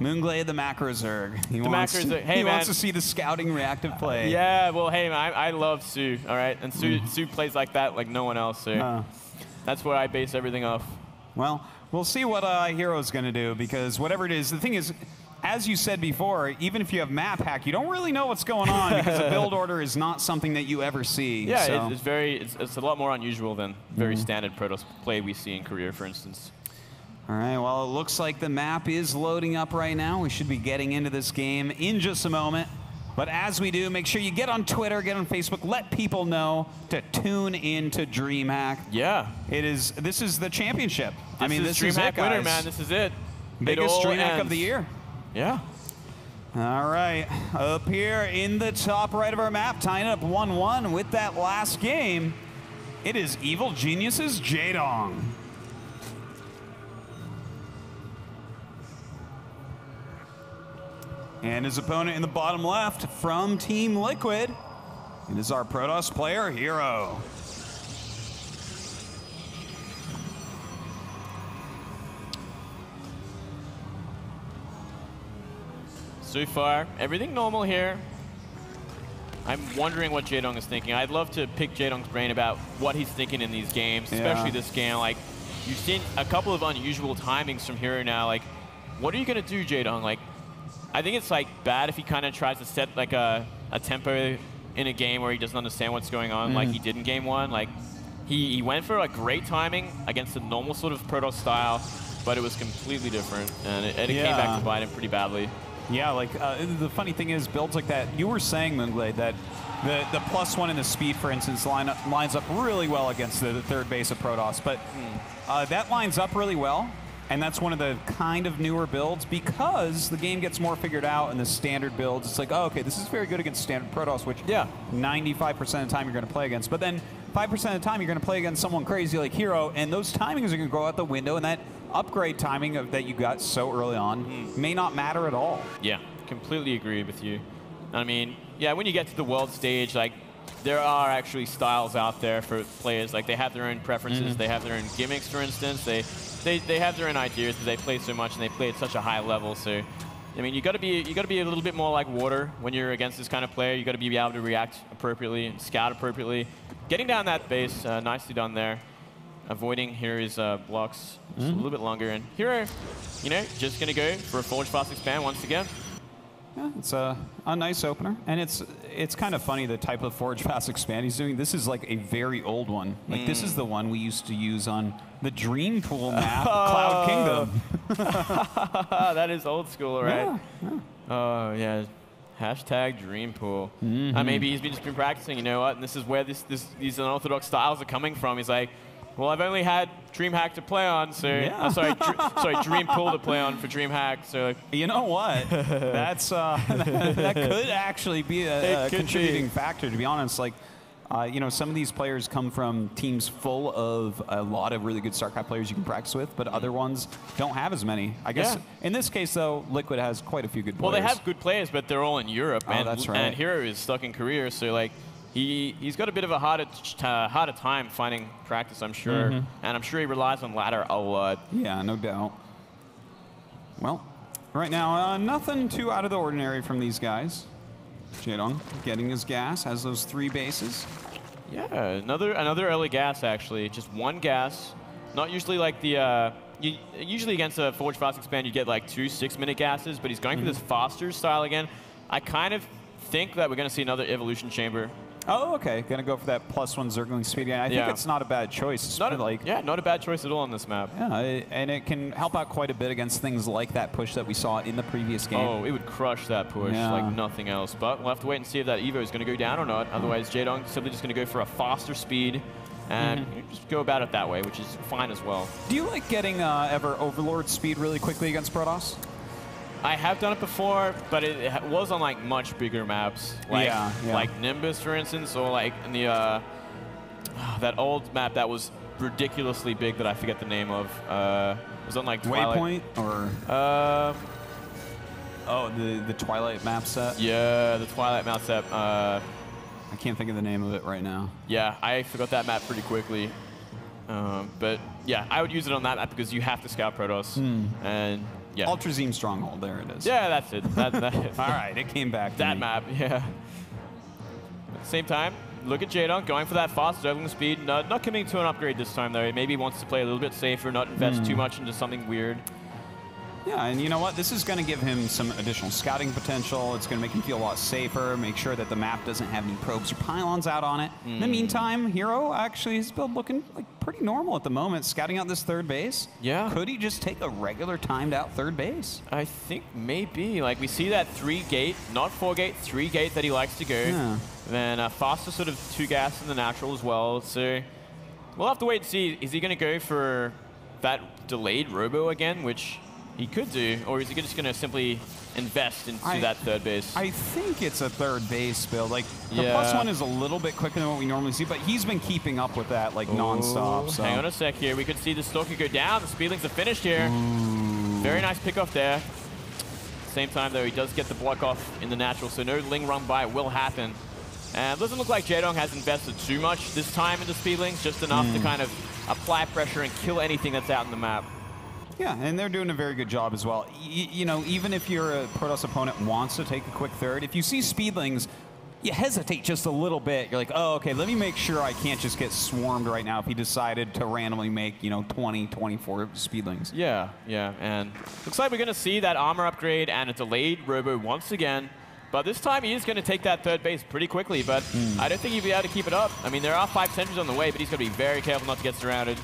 Moonglade, the macro Zerg. He wants to see the scouting reactive play. Yeah, well, hey, man, I love Su, all right? And Su plays like that like no one else, so that's where I base everything off. Well, we'll see what HerO's going to do, because whatever it is, the thing is, as you said before, even if you have map hack, you don't really know what's going on, because a build order is not something that you ever see. Yeah, so. it's a lot more unusual than very standard Protoss play we see in career, for instance. All right, well, it looks like the map is loading up right now. We should be getting into this game in just a moment. But as we do, make sure you get on Twitter, get on Facebook, let people know to tune in to Dreamhack. Yeah. This is the championship. This is it, winner, man. This is it. Biggest Dreamhack of the year. Yeah. All right, up here in the top right of our map, tying up 1-1 with that last game, it is Evil Genius's Jaedong. And his opponent in the bottom left from Team Liquid, it is our Protoss player, HerO. So far, everything normal here. I'm wondering what Jaedong is thinking. I'd love to pick Jaedong's brain about what he's thinking in these games, especially this game. Like, you've seen a couple of unusual timings from HerO now. Like, what are you going to do, Jaedong? Like, I think it's like bad if he kind of tries to set like a tempo in a game where he doesn't understand what's going on, like he did in game 1. Like, he went for a great timing against a normal sort of Protoss style, but it was completely different, and it came back to bite him pretty badly. Yeah, like the funny thing is, builds like that, you were saying, Moonglade, that the +1 in the speed, for instance, lines up really well against the third base of Protoss, but that lines up really well. And that's one of the kind of newer builds, because the game gets more figured out in the standard builds. It's like, oh, okay, this is very good against standard Protoss, which 95% of the time you're going to play against. But then 5% of the time you're going to play against someone crazy like HerO, and those timings are going to go out the window, and that upgrade timing that you got so early on may not matter at all. Yeah, completely agree with you. I mean, yeah, when you get to the world stage, like, there are actually styles out there for players. Like, they have their own preferences. They have their own gimmicks, for instance. They have their own ideas, but they play so much and they play at such a high level. So, I mean, you got to be a little bit more like water when you're against this kind of player. You got to be able to react appropriately and scout appropriately. Getting down that base, nicely done there. avoiding HerO's blocks just a little bit longer. And HerO, you know, just going to go for a forward fast expand once again. Yeah, it's a nice opener, and it's kind of funny the type of forward fast expand he's doing. This is like a very old one. Like this is the one we used to use on the Dream Pool map, Cloud Kingdom. That is old school, right? Yeah. Oh yeah. Hashtag Dream Pool. Maybe he's just been practicing. You know what? And this is where these unorthodox styles are coming from. He's like, well, I've only had Dreamhack to play on, so sorry, Dream Pool to play on for Dreamhack. So you know what? That's that could actually be a contributing factor. To be honest, like you know, some of these players come from teams full of a lot of really good StarCraft players you can practice with, but other ones don't have as many. I guess in this case, though, Liquid has quite a few good players. Well, they have good players, but they're all in Europe, and that's right. And HerO is stuck in Korea, so like. He's got a bit of a harder time finding practice, I'm sure. And I'm sure he relies on ladder a lot. Yeah, no doubt. Well, right now, nothing too out of the ordinary from these guys. Jaedong getting his gas, has those 3 bases. Yeah, another early gas, actually. Just 1 gas. Not usually like the... usually against a forward fast expand, you get like 2 6-minute gases, but he's going for this faster style again. I kind of think that we're going to see another evolution chamber. Oh, okay. Gonna go for that +1 Zergling speed again. I think it's not a bad choice. It's not a bad choice at all on this map. Yeah, and it can help out quite a bit against things like that push that we saw in the previous game. Oh, it would crush that push like nothing else. But we'll have to wait and see if that Evo is going to go down or not. Otherwise, Jaedong simply just going to go for a faster speed and just go about it that way, which is fine as well. Do you like getting ever Overlord speed really quickly against Protoss? I have done it before, but it was on like much bigger maps, like like Nimbus, for instance, or like in the that old map that was ridiculously big that I forget the name of. It was on like Waypoint or oh, the Twilight map set. Yeah, the Twilight map set. I can't think of the name of it right now. Yeah, I forgot that map pretty quickly. But yeah, I would use it on that map because you have to scout Protoss and. Yeah. Ultrazine Stronghold, there it is. Yeah, that's it. That All right, it came back to that me. map, yeah. At the same time, look at Jaedong going for that fast Zergling speed. Not committing to an upgrade this time, though. Maybe he wants to play a little bit safer, not invest too much into something weird. Yeah, and you know what? This is going to give him some additional scouting potential. It's going to make him feel a lot safer, make sure that the map doesn't have any probes or pylons out on it. In the meantime, HerO actually his build looking like pretty normal at the moment, scouting out this 3rd base. Yeah. Could he just take a regular timed out 3rd base? I think maybe. Like, we see that 3-gate, not 4-gate, 3-gate that he likes to go. Yeah. Then a faster sort of 2 gas in the natural as well. So we'll have to wait and see. Is he going to go for that delayed robo again, which... he could do, or is he just going to simply invest into that 3rd base? I think it's a 3rd base build. Like the +1 is a little bit quicker than what we normally see, but he's been keeping up with that like nonstop. So. Hang on a sec here. We could see the Stalker go down. The Speedlings are finished here. Very nice pick off there. Same time though, he does get the block off in the natural, so no Ling run by will happen. And it doesn't look like Jaedong has invested too much this time into Speedlings, just enough to kind of apply pressure and kill anything that's out in the map. Yeah, and they're doing a very good job as well. You know, even if your Protoss opponent wants to take a quick 3rd, if you see Speedlings, you hesitate just a little bit. You're like, oh, okay, let me make sure I can't just get swarmed right now if he decided to randomly make, you know, 20, 24 Speedlings. Yeah, and looks like we're going to see that armor upgrade and a delayed robo once again. But this time he is going to take that 3rd base pretty quickly, but I don't think he'll be able to keep it up. I mean, there are 5 sentries on the way, but he's going to be very careful not to get surrounded.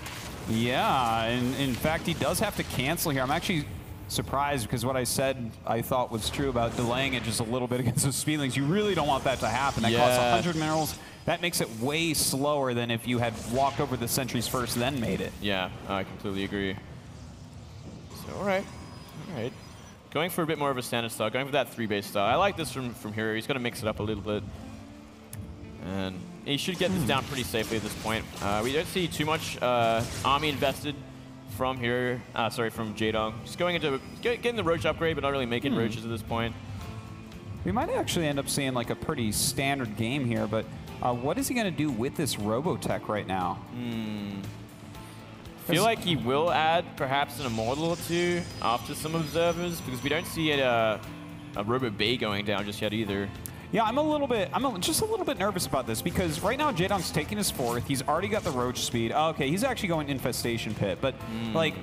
Yeah, and in fact, he does have to cancel here. I'm actually surprised because what I said I thought was true about delaying it just a little bit against the Speedlings. You really don't want that to happen. That costs 100 minerals. That makes it way slower than if you had walked over the sentries first, then made it. Yeah, I completely agree. So, all right. Going for a bit more of a standard style, going for that 3-base style. I like this from HerO. He's going to mix it up a little bit. And he should get this down pretty safely at this point. We don't see too much army invested from here. From Jaedong. Just going into getting the Roach upgrade, but not really making Roaches at this point. We might actually end up seeing like a pretty standard game here, but what is he going to do with this Robotech right now? I feel like he will add perhaps an Immortal or 2 after some Observers, because we don't see a Robo Bay going down just yet either. Yeah, I'm just a little bit nervous about this because right now Jaedong's taking his 4th. He's already got the Roach speed. Oh, okay, he's actually going Infestation Pit, but like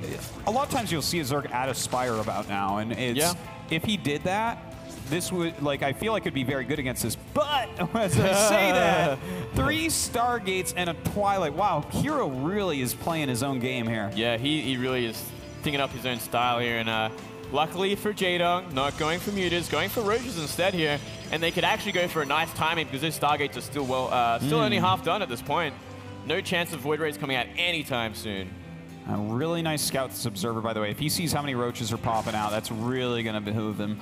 a lot of times you'll see a Zerg add a Spire about now, and it's if he did that, this would, like, I feel like it'd be very good against this. But as I say that, 3 Stargates and a Twilight. Wow, HerO really is playing his own game here. Yeah, he really is thinking up his own style here, and luckily for Jaedong, not going for Mutas, going for Roaches instead here, and they could actually go for a nice timing because those Stargates are still still only half done at this point. No chance of Void Rays coming out anytime soon. A really nice scout, this Observer, by the way. If he sees how many Roaches are popping out, that's really going to behoove him.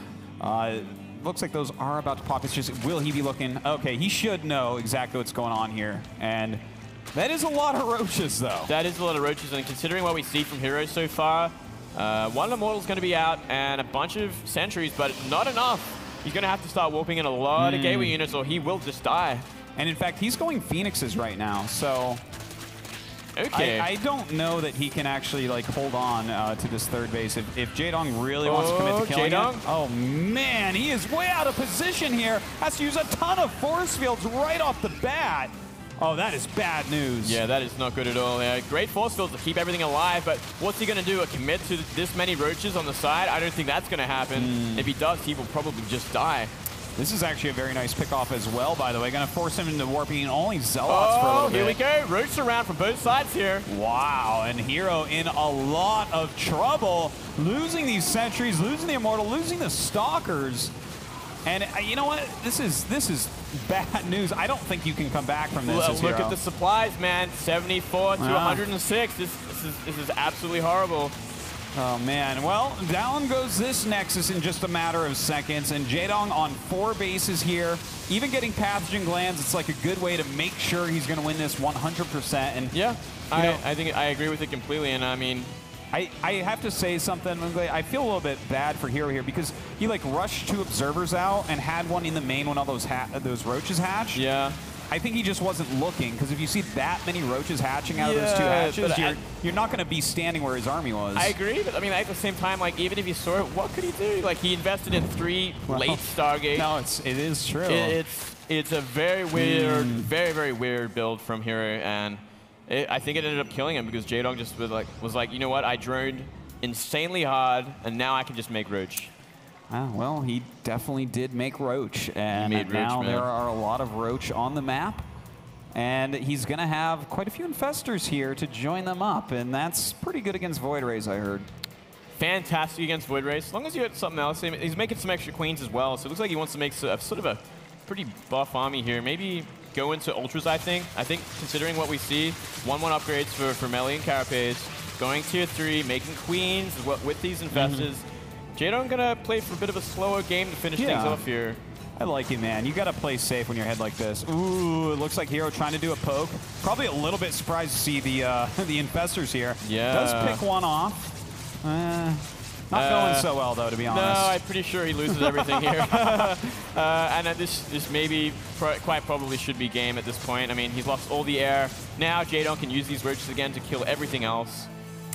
Looks like those are about to pop. It's just, will he be looking? Okay, he should know exactly what's going on here. And that is a lot of Roaches, though. That is a lot of Roaches, and considering what we see from HerO so far, one Immortal's going to be out and a bunch of Sentries, but not enough. He's going to have to start warping in a lot of Gateway units or he will just die. And in fact, he's going Phoenixes right now, so... Okay. I don't know that he can actually like hold on to this 3rd base. If Jaedong really wants to commit to killing him. Oh man, he is way out of position here. Has to use a ton of force fields right off the bat. Oh, that is bad news. Yeah, that is not good at all. Yeah, great force fields to keep everything alive, but what's he going to do? Commit to this many Roaches on the side? I don't think that's going to happen. If he does, he will probably just die. This is actually a very nice pickoff as well, by the way. Going to force him into warping only Zealots for a little bit. Here we go. Roach around from both sides here. Wow, and HerO in a lot of trouble. Losing these Sentries, losing the Immortal, losing the Stalkers. And you know what? This is bad news. I don't think you can come back from this as Look HerO. at the supplies, man. 74 to 106. This is absolutely horrible. Oh, man. Well, down goes this Nexus in just a matter of seconds, and Jaedong on 4 bases here. Even getting Pathogen Glands, it's like a good way to make sure he's going to win this 100%. And yeah, I think I agree with it completely, and I mean... I have to say something. I feel a little bit bad for HerO here because he like rushed 2 Observers out and had one in the main when all those Roaches hatched. Yeah. I think he just wasn't looking, because if you see that many Roaches hatching out of those 2 hatches, you're not going to be standing where his army was. I agree, but I mean, at the same time, like, even if you saw it, what could he do? Like, he invested in 3 late Stargates. No, it is true. It's a very weird, very weird build from HerO, and I think it ended up killing him because Jaedong just was like, you know what, I droned insanely hard, and now I can just make Roach. Well, he definitely did make Roach, and now there are a lot of Roach on the map. And he's going to have quite a few Infestors here to join them up, and that's pretty good against Void Rays, I heard. Fantastic against Void Rays. As long as you get something else, he's making some extra Queens as well, so it looks like he wants to make sort of a pretty buff army here. Maybe go into Ultras, I think. I think considering what we see, 1-1 upgrades for Melee and Carapace, going tier 3, making Queens with these Infestors. Jaedong gonna play for a bit of a slower game to finish things off here. I like it, man. You gotta play safe when you're ahead like this. Ooh, it looks like HerO trying to do a poke. Probably a little bit surprised to see the the Infestors here. Yeah. Does pick one off. Not going so well, though, to be honest. No, I'm pretty sure he loses everything here. And this maybe quite probably should be game at this point. I mean, he's lost all the air. Now Jaedong can use these Roaches again to kill everything else.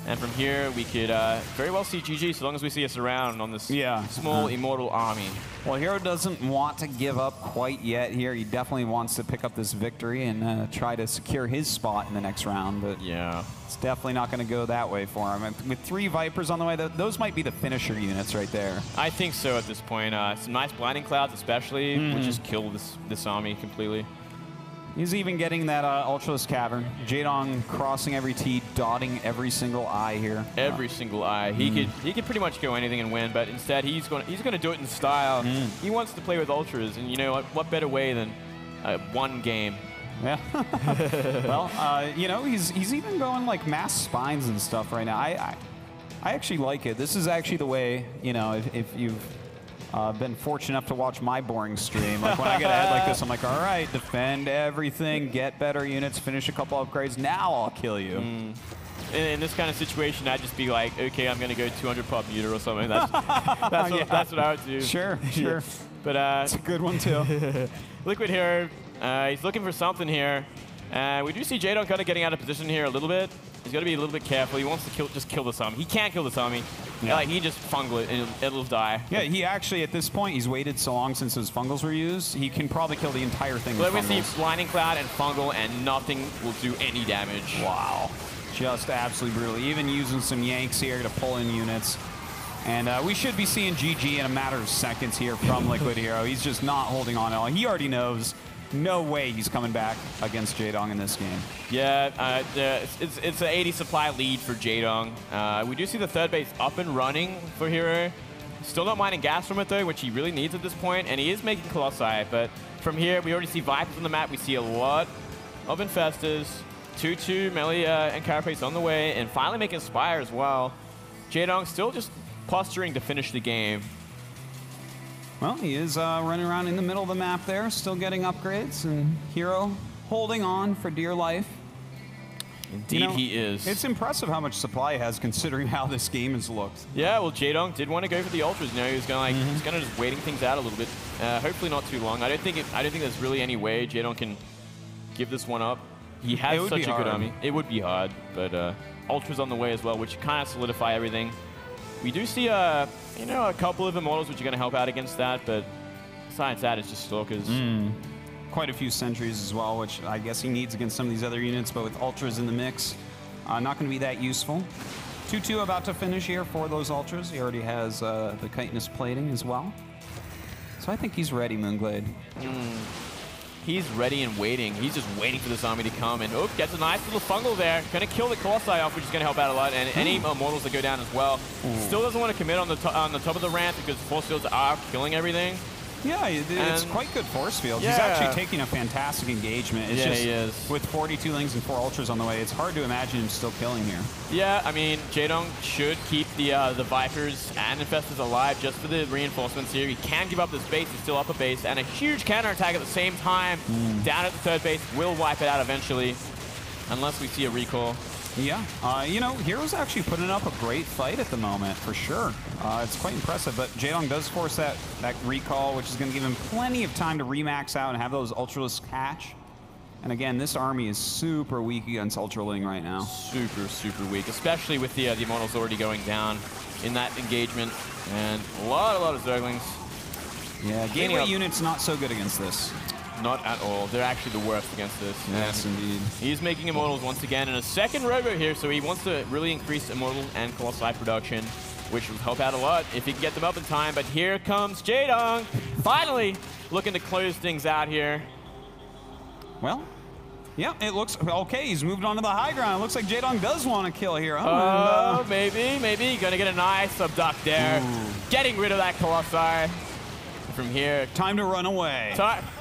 And from here, we could very well see GG so long as we see us around on this small Immortal army. Well, HerO doesn't want to give up quite yet here. He definitely wants to pick up this victory and try to secure his spot in the next round. But yeah, it's definitely not going to go that way for him. And with 3 Vipers on the way, those might be the finisher units right there. I think so at this point. Some nice Blinding Clouds especially would just kill this army completely. He's even getting that Ultralisk Cavern. Jaedong crossing every T, dotting every single I here. Every single I. He could pretty much go anything and win, but instead he's going to do it in style. He wants to play with Ultras, and you know what better way than one game. Yeah. Well, you know, he's even going like mass spines and stuff right now. I actually like it. This is actually the way, you know, if you've been fortunate enough to watch my boring stream. Like when I get ahead like this, I'm like, all right, defend everything, get better units, finish a couple upgrades, now I'll kill you. In this kind of situation, I'd just be like, okay, I'm going to go 200 pop meter or something. That's what I would do. Sure. But it's a good one too. Liquid HerO, he's looking for something here. We do see Jaedong kind of getting out of position here a little bit. He's got to be a little bit careful. He wants to just kill this army. He can't kill this army. Yeah. Like, he can just fungal it and it'll die. Yeah, he actually, at this point, he's waited so long since those fungals were used, he can probably kill the entire thing with Let me fungals. see Blinding Cloud and fungal, and nothing will do any damage. Wow. Just absolutely brutal. Even using some yanks here to pull in units. And we should be seeing GG in a matter of seconds here from Liquid HerO. He's just not holding on at all. He already knows no way he's coming back against Jaedong in this game. Yeah, it's an 80 supply lead for Jaedong. We do see the third base up and running for HerO. Still not mining gas from it though, which he really needs at this point, and he is making Colossi. But from here, we already see Vipers on the map. We see a lot of Infestors, 2-2 melee and Carapace on the way, and finally making Spire as well. Jaedong still just posturing to finish the game. Well, he is running around in the middle of the map there, still getting upgrades, and HerO holding on for dear life. Indeed, he is. It's impressive how much supply he has, considering how this game has looked. Yeah, well, Jaedong did want to go for the ultras. You know, he was going he's kind of just waiting things out a little bit. Hopefully not too long. I don't think there's really any way Jaedong can give this one up. He has such a good army. It would be hard, but ultras on the way as well, which kind of solidify everything. We do see you know, a couple of immortals which are going to help out against that, but besides that, it's just stalkers. Quite a few sentries as well, which I guess he needs against some of these other units, but with ultras in the mix, not going to be that useful. 2-2 about to finish here for those ultras. He already has the chitinous plating as well. So I think he's ready, Moonglade. He's ready and waiting. He's just waiting for this army to come, and gets a nice little fungal there. Going to kill the Colossi off, which is going to help out a lot, and any immortals that go down as well. Still doesn't want to commit on the top of the ramp because force fields are killing everything. Yeah, it's quite good force field. Yeah. He's actually taking a fantastic engagement. It's just, he is. With 42 Lings and 4 Ultras on the way, it's hard to imagine him still killing here. Yeah, I mean, Jaedong should keep the Vipers and Infestors alive just for the reinforcements here. He can give up this base, he's still up a base, and a huge counterattack at the same time. Down at the third base, will wipe it out eventually, unless we see a recall. Yeah, you know, HerO's actually putting up a great fight at the moment, for sure. It's quite impressive, but Jaedong does force that recall, which is going to give him plenty of time to remax out and have those Ultralisks hatch. And again, this army is super weak against Ultraling right now. Super, super weak, especially with the Immortals already going down in that engagement. And a lot of Zerglings. Yeah, gateway units not so good against this. Not at all. They're actually the worst against this. Yes, indeed. He's making Immortals once again in a second robo here, so he wants to really increase Immortal and Colossi production, which will help out a lot if he can get them up in time. But here comes Jaedong, finally looking to close things out here. Well, yeah, it looks okay. He's moved on to the high ground. It looks like Jaedong does want to kill here. Maybe. Gonna get a nice abduct there. Getting rid of that Colossi. From here, time to run away.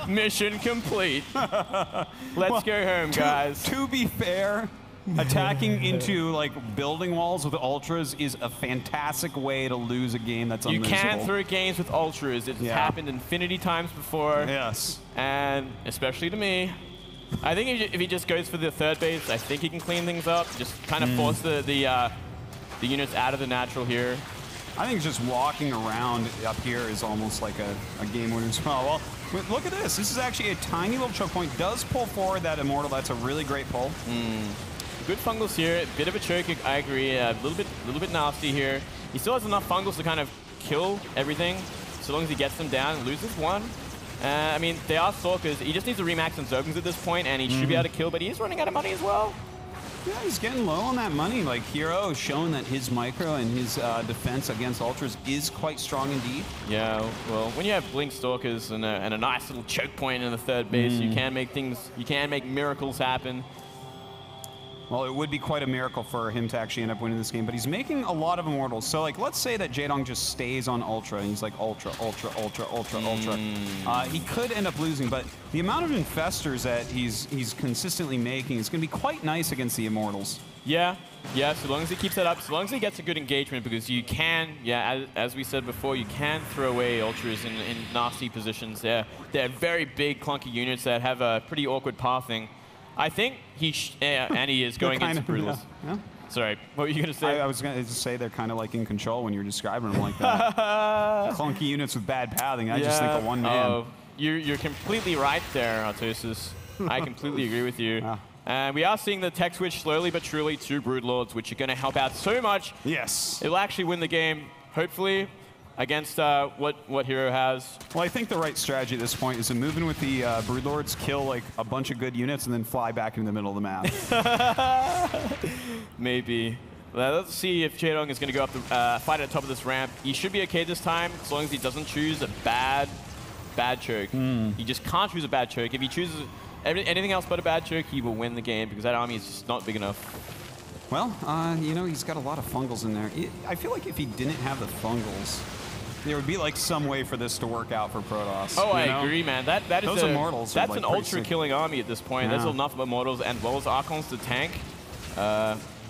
Mission complete. Let's go home, guys. To be fair, attacking into like building walls with ultras is a fantastic way to lose a game that's unlosable. You can throw games with ultras. It's happened infinity times before. Yes. And especially to me. I think if he just goes for the third base, I think he can clean things up. Just kind of force the units out of the natural here. I think just walking around up here is almost like a game winner as well. Well, look at this. This is actually a tiny little choke point. Does pull forward that Immortal. That's a really great pull. Good fungals here. A bit of a choke, I agree. A little bit nasty here. He still has enough fungals to kind of kill everything, so long as he gets them down and loses one. I mean, they are stalkers. He just needs to remax on Zerglings at this point, and he should be able to kill, but he is running out of money as well. Yeah, he's getting low on that money. Like, HerO has shown that his micro and his defense against ultras is quite strong indeed. Yeah, well, when you have Blink Stalkers and a nice little choke point in the third base, you can make miracles happen. Well, it would be quite a miracle for him to actually end up winning this game, but he's making a lot of Immortals. So, like, let's say that Jaedong just stays on Ultra, and he's like Ultra. He could end up losing, but the amount of Infestors that he's consistently making is going to be quite nice against the Immortals. Yeah, so long as he keeps that up, so long as he gets a good engagement, because you can, as we said before, you can throw away Ultras in nasty positions. They're very big, clunky units that have a pretty awkward pathing. I think he is going into Brutals. Yeah. Sorry, what were you going to say? I was going to say they're kind of like in control when you're describing them like that. Clunky units with bad pathing. I just think of one man. You're completely right there, Artosis. I completely agree with you. And we are seeing the tech switch slowly but surely to Broodlords, which are going to help out so much. Yes. It'll actually win the game, hopefully, against what HerO has. Well, I think the right strategy at this point is to move in with the Broodlords, kill like a bunch of good units, and then fly back into the middle of the map. Maybe. Let's see if Jaedong is going to go up the fight at the top of this ramp. He should be okay this time, as long as he doesn't choose a bad choke. He just can't choose a bad choke. If he chooses anything else but a bad choke, he will win the game, because that army is just not big enough. Well, you know, he's got a lot of fungals in there. I feel like if he didn't have the fungals, there would be like some way for this to work out for Protoss. Oh, I agree, man. That is those Immortals. That's like an ultra-killing army at this point. Yeah. There's enough Immortals and well as Archons to tank.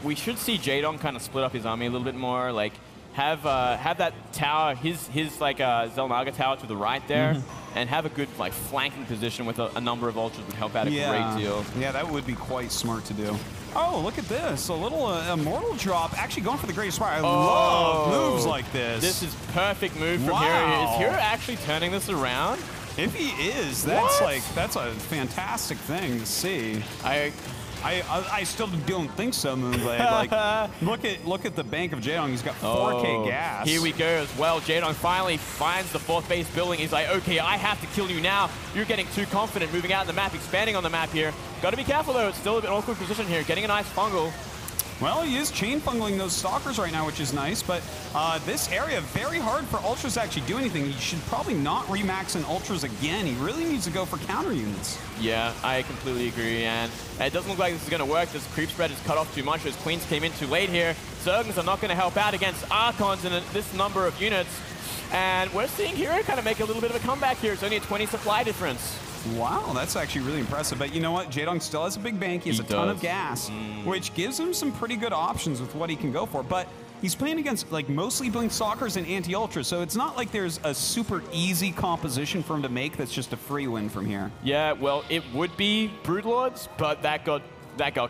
We should see Jaedong kind of split up his army a little bit more, like have that tower, his like Xel'Naga tower to the right there, and have a good like flanking position with a number of ultras would help out a great deal. Yeah, that would be quite smart to do. Oh, look at this. A little Immortal drop. Actually going for the Greatest Fire. I love moves like this. This is perfect move from HerO. Is HerO actually turning this around? If he is, that's a fantastic thing to see. I still don't think so, Moonblade. Like, look at the bank of Jaedong. He's got 4K gas. Here we go as well. Jaedong finally finds the 4th base building. He's like, okay, I have to kill you now. You're getting too confident moving out in the map, expanding on the map here. Got to be careful, though. It's still a bit awkward position here. Getting a nice fungal. Well, he is chain fungling those Stalkers right now, which is nice, but this area, very hard for Ultras to actually do anything. He should probably not remax in Ultras again. He really needs to go for counter units. Yeah, I completely agree, and it doesn't look like this is going to work. This creep spread is cut off too much. Those Queens came in too late here. Zerglings are not going to help out against Archons in this number of units, and we're seeing HerO kind of make a little bit of a comeback here. It's only a 20 supply difference. Wow, that's actually really impressive. But you know what? Jaedong still has a big bank. He has a ton of gas, which gives him some pretty good options with what he can go for. But he's playing against like mostly Blink Stalkers and Anti-Ultra, so it's not like there's a super easy composition for him to make that's just a free win from here. Yeah, well, it would be Broodlords, but that got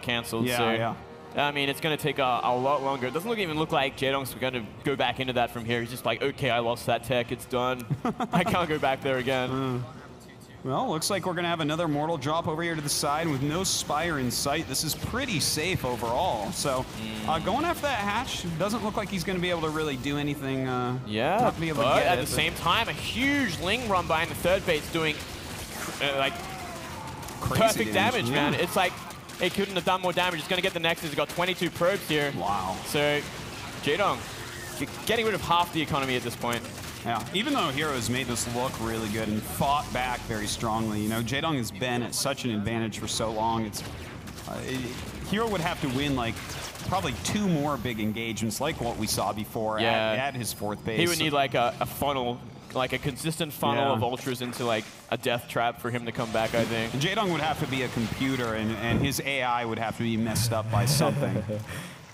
canceled. Yeah, so. yeah. I mean, it's going to take a lot longer. It doesn't even look like Jaedong's going to go back into that from here. He's just like, okay, I lost that tech. It's done. I can't go back there again. Well, looks like we're going to have another Mortal drop over here to the side with no Spire in sight. This is pretty safe overall. So going after that hatch doesn't look like he's going to be able to really do anything. Yeah, but at the same time, a huge Ling run behind the 3rd base doing like perfect damage, man. It's like it couldn't have done more damage. It's going to get the Nexus. He's got 22 probes here. Wow. So Jaedong getting rid of half the economy at this point. Yeah, even though HerO has made this look really good and fought back very strongly, you know, Jaedong has been at such an advantage for so long. It's HerO would have to win like probably 2 more big engagements like what we saw before at his 4th base. He would need like a funnel, like a consistent funnel of Ultras into like a death trap for him to come back, I think. Jaedong would have to be a computer, and his AI would have to be messed up by something.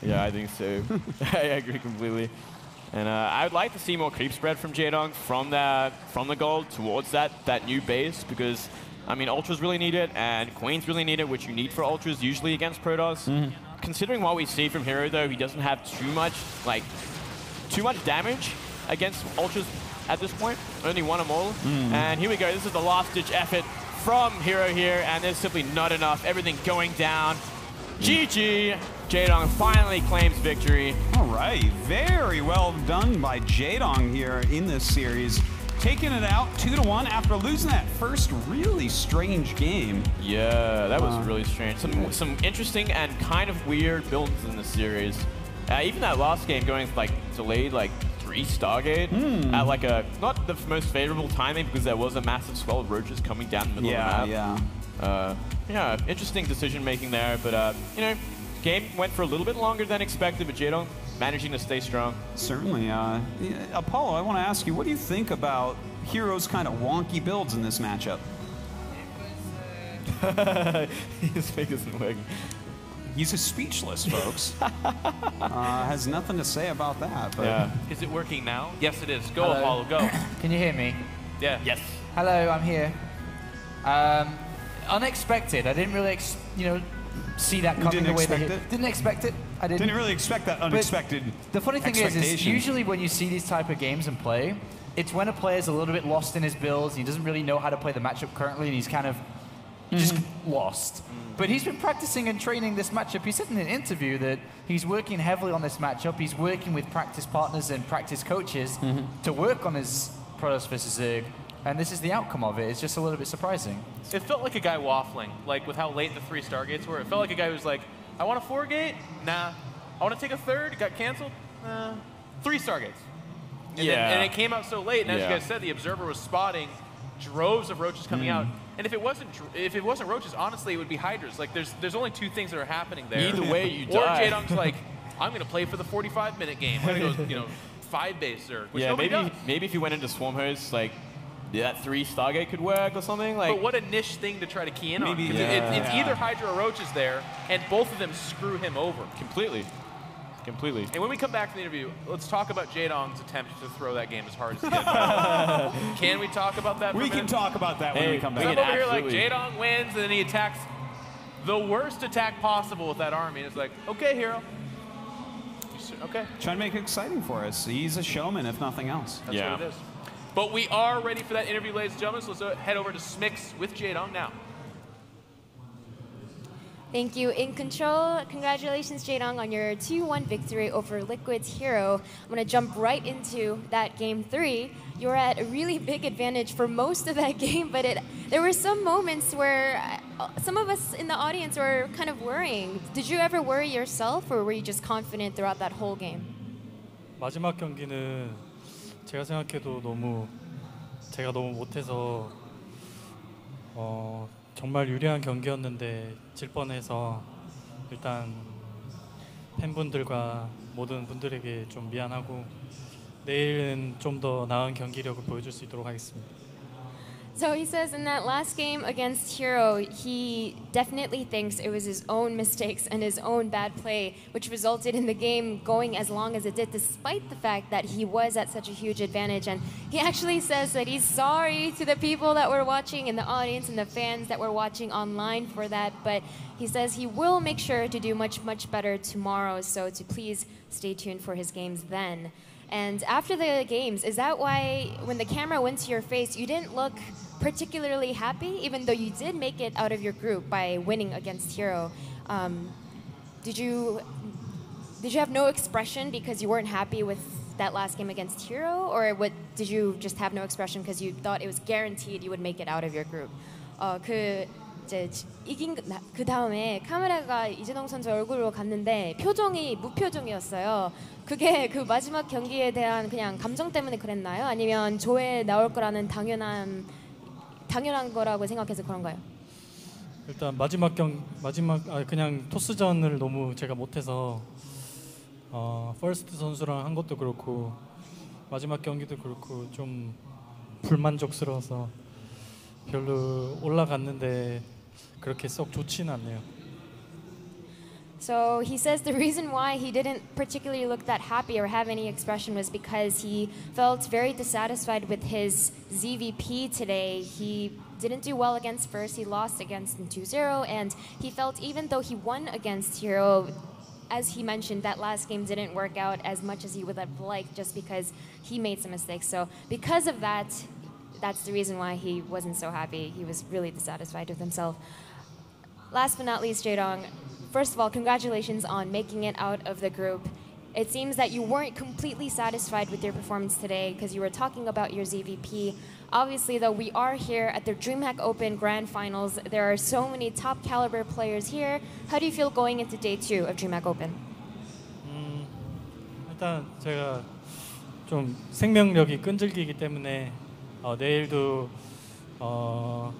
Yeah, I think so. I agree completely. And I would like to see more creep spread from Jaedong from the gold towards that new base, because I mean Ultras really need it and Queens really need it, which you need for Ultras usually against Protoss. Considering what we see from HerO though, he doesn't have too much damage against Ultras at this point. Only 1 Immortal. And here we go. This is the last ditch effort from HerO here, and there's simply not enough. Everything going down. GG. Jaedong finally claims victory. All right, very well done by Jaedong here in this series. Taking it out 2-1 after losing that first really strange game. Yeah, that was really strange. Some interesting and kind of weird builds in this series. Even that last game going like delayed like 3 Stargate at like a, not the most favorable timing because there was a massive swell of roaches coming down the middle of the map. Yeah, interesting decision making there, but you know, game went for a little bit longer than expected, but Jaedong managing to stay strong. Certainly. Apollo, I want to ask you, what do you think about HerO's kind of wonky builds in this matchup? His face isn't working. He's speechless, folks. Has nothing to say about that. But yeah. Is it working now? Yes, it is. Go, Apollo, go. Can you hear me? Yeah. Yes. Hello, I'm here. Unexpected. I didn't really, see that coming the way that it. Didn't expect it. I didn't. Didn't really expect that unexpected. But the funny thing is usually when you see these type of games and play, it's when a player's a little bit lost in his builds. He doesn't really know how to play the matchup currently, and he's kind of just lost. But he's been practicing and training this matchup. He said in an interview that he's working heavily on this matchup. He's working with practice partners and practice coaches to work on his Protoss versus Zerg. And this is the outcome of it. It's just a little bit surprising. It felt like a guy waffling, like with how late the 3 Stargates were. It felt like a guy who was like, I want a 4-gate? Nah. I want to take a 3rd? It got canceled? 3 Stargates. And, and it came out so late, and as you guys said, the Observer was spotting droves of roaches coming out. And if it wasn't roaches, honestly, it would be hydras. Like there's only 2 things that are happening there. Either way, you die. Or die. Jaedong's like, I'm going to play for the 45-minute game. I'm going to go, 5-base Zerg, which nobody does. Maybe if you went into Swarm Host, like that 3 Stargate could work or something. Like, but what a niche thing to try to key in on. Maybe, It's either Hydra or Roaches there, and both of them screw him over. Completely. And when we come back to the interview, let's talk about Jaedong's attempt to throw that game as hard as he did. Can we talk about that for a minute? We can talk about that when we come back. I'm over here like, Jaedong wins, and then he attacks the worst attack possible with that army. And it's like, okay, HerO. Okay. Trying to make it exciting for us. He's a showman, if nothing else. That's what it is. But we are ready for that interview, ladies and gentlemen, so let's head over to Smix with Jaedong now. Thank you. In control, congratulations, Jaedong, on your 2-1 victory over Liquid's HerO. I'm going to jump right into that game 3. You were at a really big advantage for most of that game, but there were some moments where some of us in the audience were kind of worrying. Did you ever worry yourself, or were you just confident throughout that whole game? 마지막 경기는 제가 생각해도 제가 너무 못해서 정말 유리한 경기였는데 질 뻔해서 일단 팬분들과 모든 분들에게 좀 미안하고 내일은 좀 더 나은 경기력을 보여줄 수 있도록 하겠습니다. So he says in that last game against HerO, he definitely thinks it was his own mistakes and his own bad play, which resulted in the game going as long as it did, despite the fact that he was at such a huge advantage. And he actually says that he's sorry to the people that were watching in the audience and the fans that were watching online for that, but he says he will make sure to do much, much better tomorrow, so to please stay tuned for his games then. And after the games, is that why when the camera went to your face, you didn't look particularly happy, even though you did make it out of your group by winning against HerO? Did you have no expression because you weren't happy with that last game against HerO, or did you just have no expression because you thought it was guaranteed you would make it out of your group? 이제 이긴 그 다음에 카메라가 이재동 선수 얼굴로 갔는데 표정이 무표정이었어요. 그게 그 마지막 경기에 대한 그냥 감정 때문에 그랬나요? 아니면 조에 나올 거라는 당연한 거라고 생각해서 그런가요? 일단 그냥 토스전을 너무 제가 못해서 퍼스트 선수랑 한 것도 그렇고 마지막 경기도 그렇고 좀 불만족스러워서 별로 올라갔는데 그렇게 썩 좋지는 않네요. So he says the reason why he didn't particularly look that happy or have any expression was because he felt very dissatisfied with his ZVP today. He didn't do well against First, he lost against him 2-0, and he felt even though he won against HerO, as he mentioned, that last game didn't work out as much as he would have liked just because he made some mistakes. So because of that, that's the reason why he wasn't so happy. He was really dissatisfied with himself. Last but not least, Jaedong, first of all, congratulations on making it out of the group. It seems that you weren't completely satisfied with your performance today because you were talking about your ZVP. Obviously, though, we are here at the Dreamhack Open Grand Finals. There are so many top caliber players here. How do you feel going into day 2 of Dreamhack Open? 일단 제가 좀 생명력이 끈질기기 때문에 내일도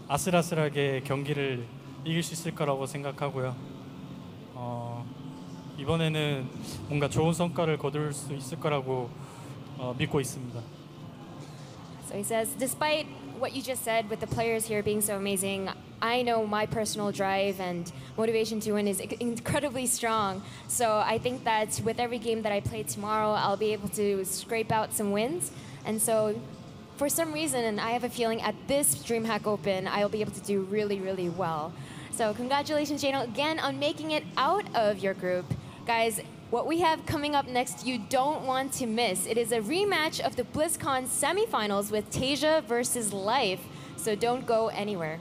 아슬아슬하게 경기를 이길 수 있을 거라고 생각하고요. 이번에는 뭔가 좋은 성과를 거둘 수 있을 거라고 믿고 있습니다. So he says, despite what you just said with the players here being so amazing, I know my personal drive and motivation to win is incredibly strong. So I think that with every game that I play tomorrow, I'll be able to scrape out some wins. And so for some reason, I have a feeling at this Dreamhack Open, I'll be able to do really, really well. So congratulations, Jaedong, again on making it out of your group. Guys, what we have coming up next, you don't want to miss. It is a rematch of the BlizzCon semifinals with Tasia versus Life. So don't go anywhere.